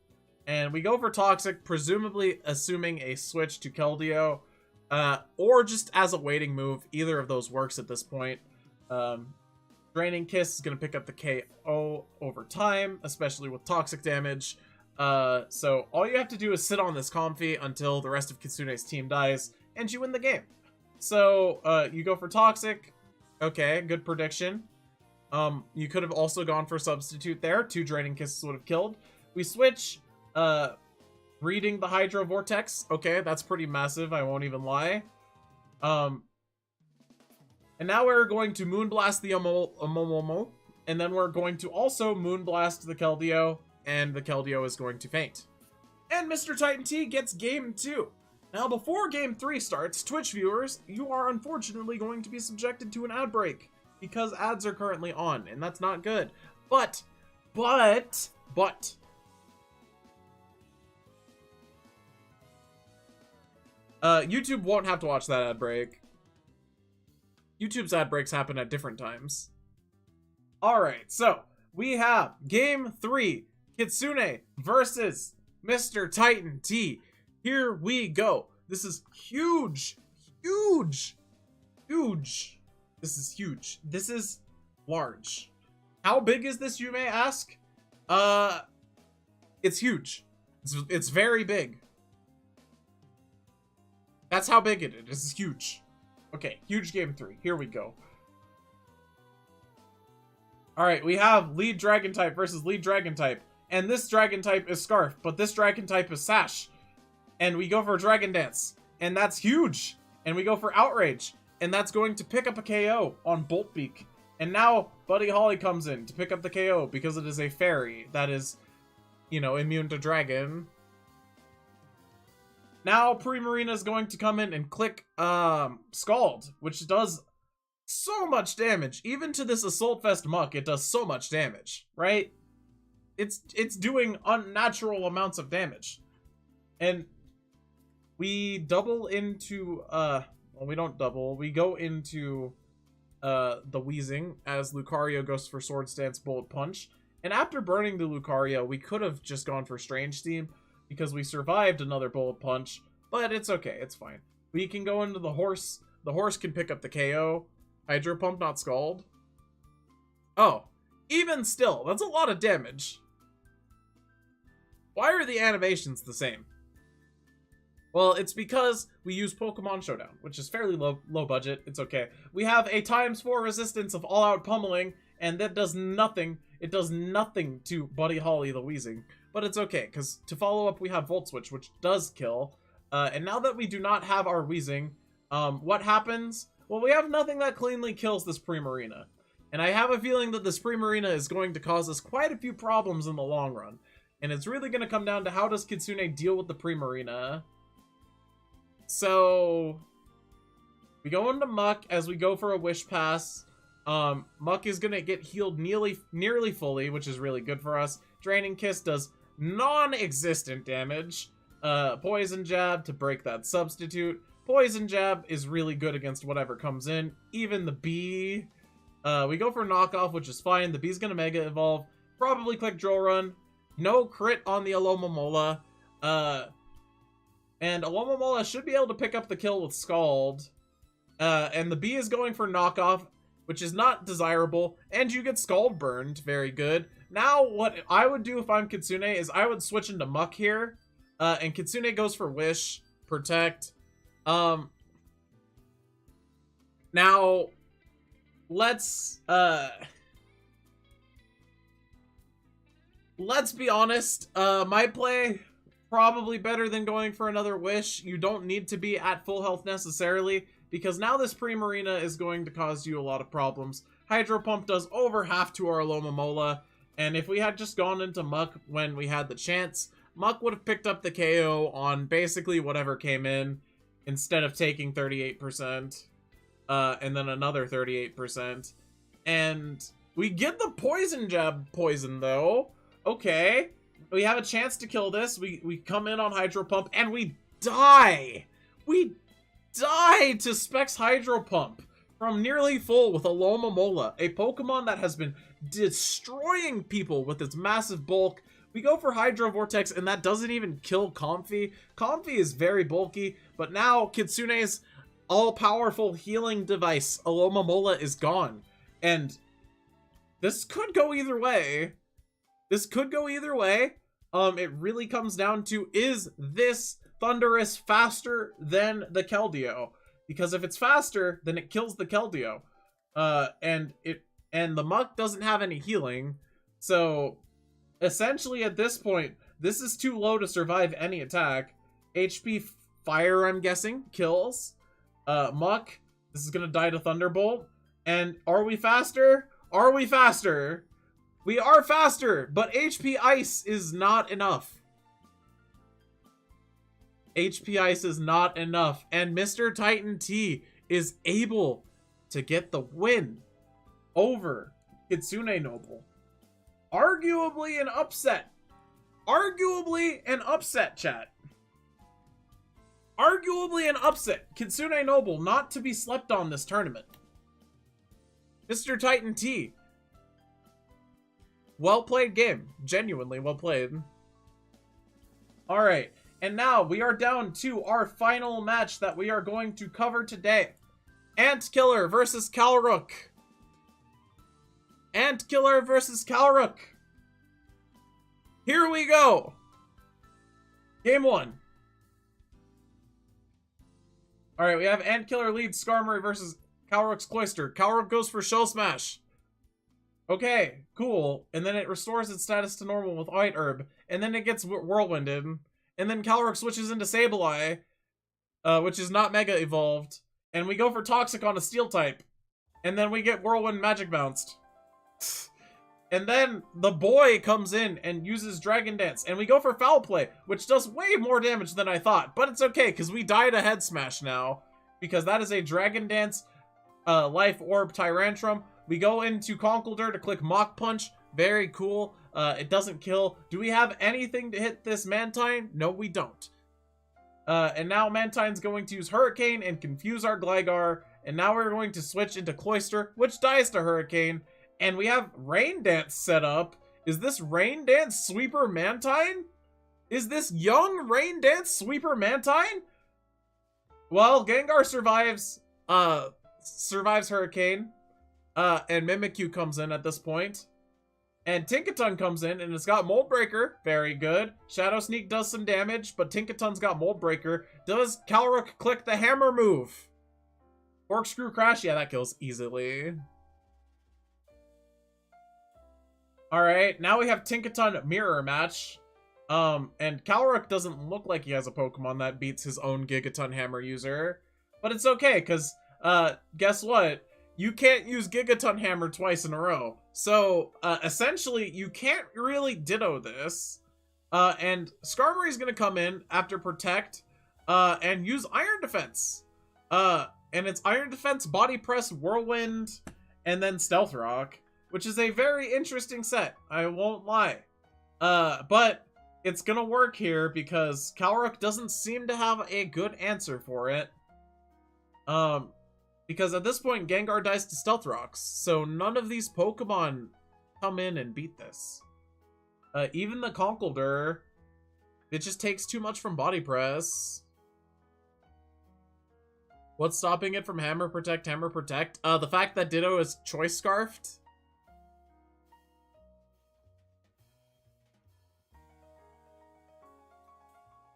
And we go for Toxic, presumably assuming a switch to Keldeo. Or just as a waiting move. Either of those works at this point. Draining Kiss is going to pick up the KO over time, especially with Toxic damage. So all you have to do is sit on this Comfy until the rest of Kitsune's team dies, and you win the game. So you go for Toxic. Okay, good prediction. You could have also gone for Substitute there. 2 Draining Kisses would have killed. We switch, reading the Hydro Vortex. Okay, that's pretty massive, I won't even lie. And now we're going to Moonblast the Amomomo, and then we're going to also Moonblast the Keldeo, and the Keldeo is going to faint. And Mr. Titan T gets game 2. Now, before game 3 starts, Twitch viewers, you are unfortunately going to be subjected to an ad break, because ads are currently on, and that's not good. But, YouTube won't have to watch that ad break. YouTube's ad breaks happen at different times. Alright, so we have game 3, Kitsune versus Mr. Titan T. Here we go. This is huge. Huge. Huge. This is huge. This is large. How big is this, you may ask? It's huge. It's very big. That's how big it is. This is huge. Okay, huge game 3. Here we go. Alright, we have lead dragon type versus lead dragon type. And this dragon type is Scarf, but this dragon type is Sash. And we go for Dragon Dance. And that's huge. And we go for Outrage. And that's going to pick up a KO on Boltbeak. And now Buddy Holly comes in to pick up the KO because it is a fairy that is, you know, immune to dragon. Now Primarina is going to come in and click Scald, which does so much damage. Even to this Assault Fest Muck, it does so much damage, right? It's doing unnatural amounts of damage. And we double into well, we don't double. We go into the Wheezing as Lucario goes for Swords Dance Bullet Punch. And after burning the Lucario, we could have just gone for Strange Steam because we survived another Bullet Punch, but it's okay, it's fine. We can go into the Horse. The Horse can pick up the KO. Hydro Pump, not Scald. Oh, even still, that's a lot of damage. Why are the animations the same? Well, it's because we use Pokemon Showdown, which is fairly low budget. It's okay. We have a ×4 resistance of all-out pummeling, and that does nothing. It does nothing to Buddy Holly the Wheezing. But it's okay, because to follow up, we have Volt Switch, which does kill. And now that we do not have our Wheezing, what happens? Well, we have nothing that cleanly kills this Primarina. And I have a feeling that this Primarina is going to cause us quite a few problems in the long run. And it's really going to come down to how does Kitsune deal with the Primarina. So we go into Muck as we go for a Wish Pass. Muck is going to get healed nearly fully, which is really good for us. Draining Kiss does non-existent damage. Poison Jab to break that substitute. Poison Jab is really good against whatever comes in, even the bee. We go for Knockoff, which is fine. The bee's gonna Mega Evolve. Probably click Drill Run. No crit on the Alomomola. And Alomomola should be able to pick up the kill with Scald. And the bee is going for Knockoff, which is not desirable. And you get Scald burned. Very good. Now, what I would do if I'm Kitsune is I would switch into Muck here. And Kitsune goes for Wish, Protect. Now, let's be honest. My play, probably better than going for another Wish. You don't need to be at full health necessarily, because now this Primarina is going to cause you a lot of problems. Hydro Pump does over half to our Alomomola. And if we had just gone into Muck when we had the chance, Muck would have picked up the KO on basically whatever came in, instead of taking 38%, and then another 38%. And we get the Poison Jab poison, though. Okay. We have a chance to kill this. We come in on Hydro Pump, and we die! We die to Specs Hydro Pump. from nearly full with Alomomola, a Pokemon that has been destroying people with its massive bulk. We go for Hydro Vortex, and that doesn't even kill Comfey. Comfey is very bulky, but now Kitsune's all-powerful healing device, Alomomola, is gone. And this could go either way. This could go either way. It really comes down to, is this Thundurus faster than the Keldeo? Because if it's faster, then it kills the Keldeo. And the Muck doesn't have any healing. So essentially at this point, this is too low to survive any attack. HP Fire, I'm guessing, kills. Muck, this is gonna die to Thunderbolt. And are we faster? Are we faster? We are faster, but HP Ice is not enough. HP Ice is not enough, and Mr. Titan T is able to get the win over Kitsune Noble. Arguably an upset. Arguably an upset, chat. Arguably an upset. Kitsune Noble not to be slept on this tournament. Mr. Titan T. Well played game. Genuinely well played. Alright, and now we are down to our final match that we are going to cover today. Antkiller versus Calyrex. Antkiller versus Calyrex. Here we go. Game 1. Alright, we have Antkiller leads Skarmory versus Calyrex Cloyster. Calyrex goes for Shell Smash. Okay, cool. And then it restores its status to normal with White Herb. And then it gets Whirlwinded. And then Calyrex switches into Sableye, which is not Mega Evolved. And we go for Toxic on a Steel type. And then we get Whirlwind Magic Bounced. And then the boy comes in and uses Dragon Dance. And we go for Foul Play, which does way more damage than I thought. But it's okay, because we died a Head Smash now. Because that is a Dragon Dance Life Orb Tyrantrum. We go into Conkeldurr to click Mach Punch. Very cool. It doesn't kill. Do we have anything to hit this Mantine? No, we don't. And now Mantine's going to use Hurricane and confuse our Gligar. And now we're going to switch into Cloyster, which dies to Hurricane. And we have Rain Dance set up. Is this Rain Dance Sweeper Mantine? Is this young Rain Dance Sweeper Mantine? Well, Gengar survives Hurricane. And Mimikyu comes in at this point. And Tinkaton comes in, and it's got Mold Breaker. Very good. Shadow Sneak does some damage, but Tinkaton's got Mold Breaker. Does Calyrex click the hammer move? Corkscrew Crash? Yeah, that kills easily. Alright, now we have Tinkaton Mirror Match. And Calyrex doesn't look like he has a Pokemon that beats his own Gigaton Hammer user. But it's okay, because, guess what? You can't use Gigaton Hammer twice in a row. So, essentially, you can't really Ditto this. And Skarmory's gonna come in after Protect, and use Iron Defense. And it's Iron Defense, Body Press, Whirlwind, and then Stealth Rock, which is a very interesting set, I won't lie. But it's gonna work here because Calyrex doesn't seem to have a good answer for it. Because at this point, Gengar dies to Stealth Rocks, so none of these Pokemon come in and beat this. Even the Conkeldurr, it just takes too much from Body Press. What's stopping it from Hammer Protect, Hammer Protect? The fact that Ditto is Choice Scarfed.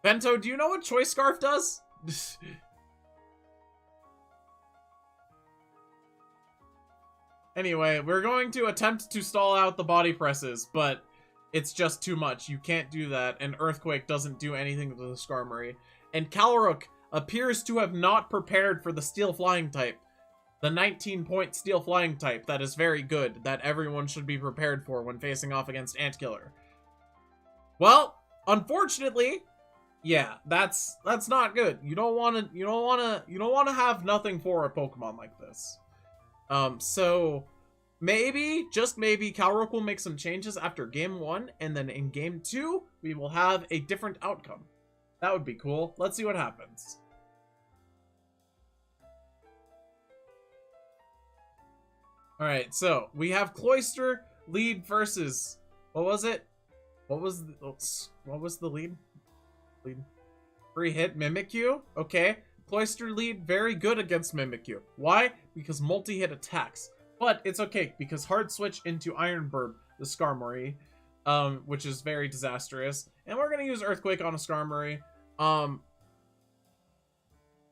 Bento, do you know what Choice Scarf does? Anyway, we're going to attempt to stall out the Body Presses, but it's just too much. You can't do that, and Earthquake doesn't do anything to the Skarmory. And Calyrex appears to have not prepared for the Steel Flying type. The 19-point Steel Flying type that is very good, that everyone should be prepared for when facing off against Antkiller. Well, unfortunately, yeah, that's not good. You don't want to have nothing for a Pokemon like this. So maybe, just maybe, Calyrex will make some changes after game 1, and then in game 2, we will have a different outcome. That would be cool. Let's see what happens. All right, so we have Cloyster lead versus what was it? What was the lead? Lead. Free hit Mimikyu. Okay, Cloyster lead very good against Mimikyu. Why? Because multi-hit attacks. But it's okay because hard switch into Iron Bird, the Skarmory, which is very disastrous. And we're gonna use Earthquake on a Skarmory.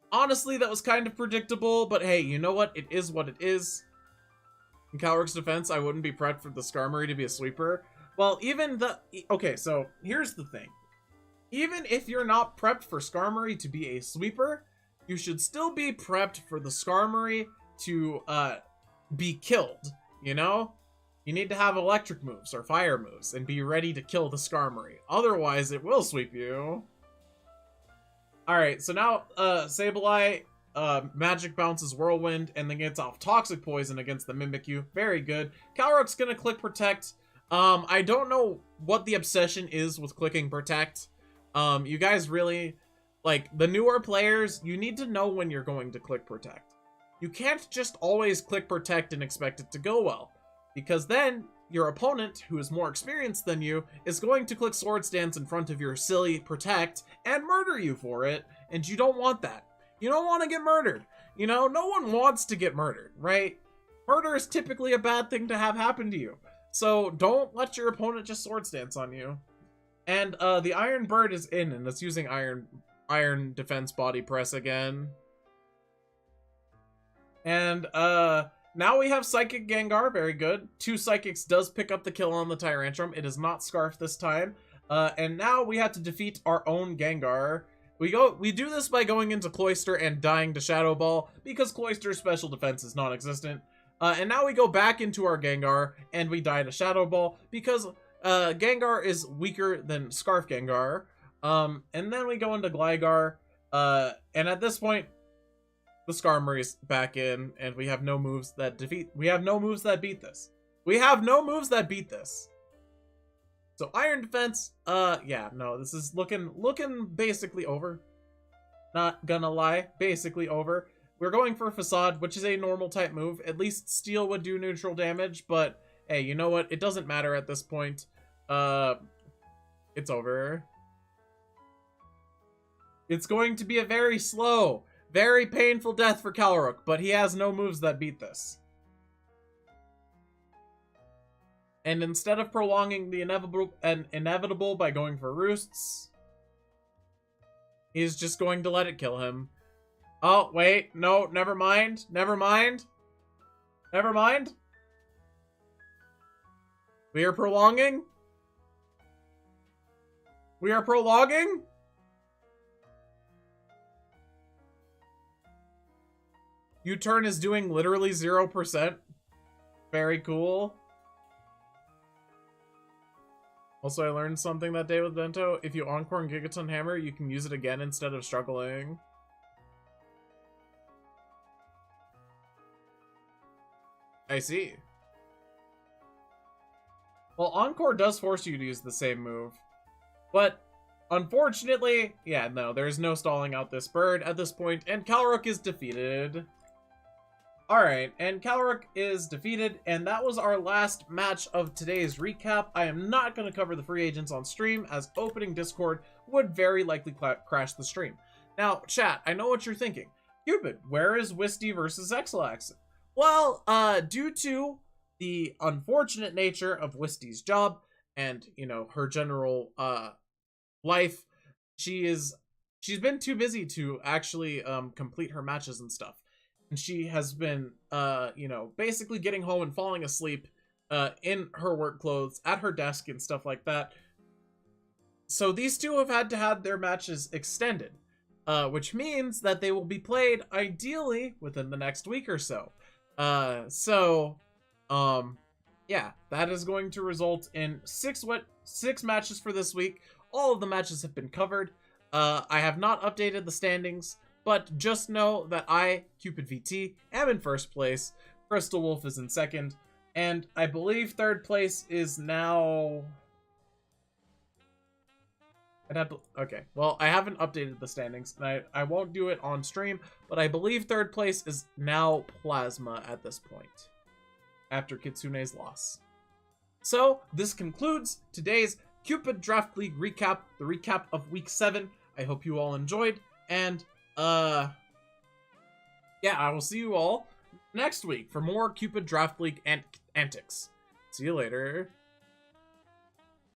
Honestly, that was kind of predictable, but hey, you know what? It is what it is. In Calric's defense, I wouldn't be prepped for the Skarmory to be a sweeper. Well, even the... Okay, so here's the thing. Even if you're not prepped for Skarmory to be a sweeper, you should still be prepped for the Skarmory to be killed, you know? You need to have electric moves or fire moves and be ready to kill the Skarmory. Otherwise, it will sweep you. Alright, so now Sableye magic bounces Whirlwind and then gets off Toxic Poison against the Mimikyu. Very good. Calroc's gonna click Protect. I don't know what the obsession is with clicking Protect. You guys really, like, the newer players, you need to know when you're going to click Protect. You can't just always click Protect and expect it to go well, because then your opponent, who is more experienced than you, is going to click Swords Dance in front of your silly Protect and murder you for it, and you don't want that. You don't want to get murdered. You know, no one wants to get murdered, right? Murder is typically a bad thing to have happen to you. So don't let your opponent just Swords Dance on you. And the Iron Bird is in, and it's using Iron Defense Body Press again. And now we have Psychic Gengar, very good. 2 Psychics does pick up the kill on the Tyrantrum. It is not Scarf this time. And now we have to defeat our own Gengar. We do this by going into Cloyster and dying to Shadow Ball, because Cloyster's special defense is non-existent. And now we go back into our Gengar, and we die to Shadow Ball, because Gengar is weaker than Scarf Gengar. And then we go into Gligar, and at this point, the Skarmory's back in, and we have no moves that we have no moves that beat this. We have no moves that beat this. So Iron Defense, yeah, no, this is looking basically over. Not gonna lie, basically over. We're going for Facade, which is a normal type move. At least Steel would do neutral damage, but hey, you know what? It doesn't matter at this point. It's over. It's going to be a very slow, very painful death for Calroc, but he has no moves that beat this. And instead of prolonging the inevitable by going for Roosts, he's just going to let it kill him. Oh, wait, no, never mind, never mind. Never mind. We are prolonging. We are prolonging. U-turn is doing literally 0%. Very cool. Also, I learned something that day with Bento. If you Encore and Gigaton Hammer, you can use it again instead of struggling. I see. Well, Encore does force you to use the same move. But, unfortunately, yeah, no, there's no stalling out this bird at this point, and Calroc is defeated. Alright, and Calroc is defeated, and that was our last match of today's recap. I am not going to cover the free agents on stream, as opening Discord would very likely crash the stream. Now, chat, I know what you're thinking. Cupid, where is Wisty versus Exilax? Well, due to the unfortunate nature of Wisty's job, and, you know, her general, life, she's been too busy to actually, complete her matches and stuff. And she has been, you know, basically getting home and falling asleep in her work clothes, at her desk and stuff like that. So these two have had to have their matches extended, which means that they will be played ideally within the next week or so. Yeah, that is going to result in six matches for this week. All of the matches have been covered. I have not updated the standings, but just know that I, Cupid VT, am in first place. Crystal Wolf is in second, and I believe third place is now... Okay, well, I haven't updated the standings, and I won't do it on stream, but I believe third place is now Plasma at this point. after Kitsune's loss. So, this concludes today's Cupid Draft League recap, the recap of Week 7. I hope you all enjoyed, and, yeah, I will see you all next week for more Cupid Draft League antics. See you later.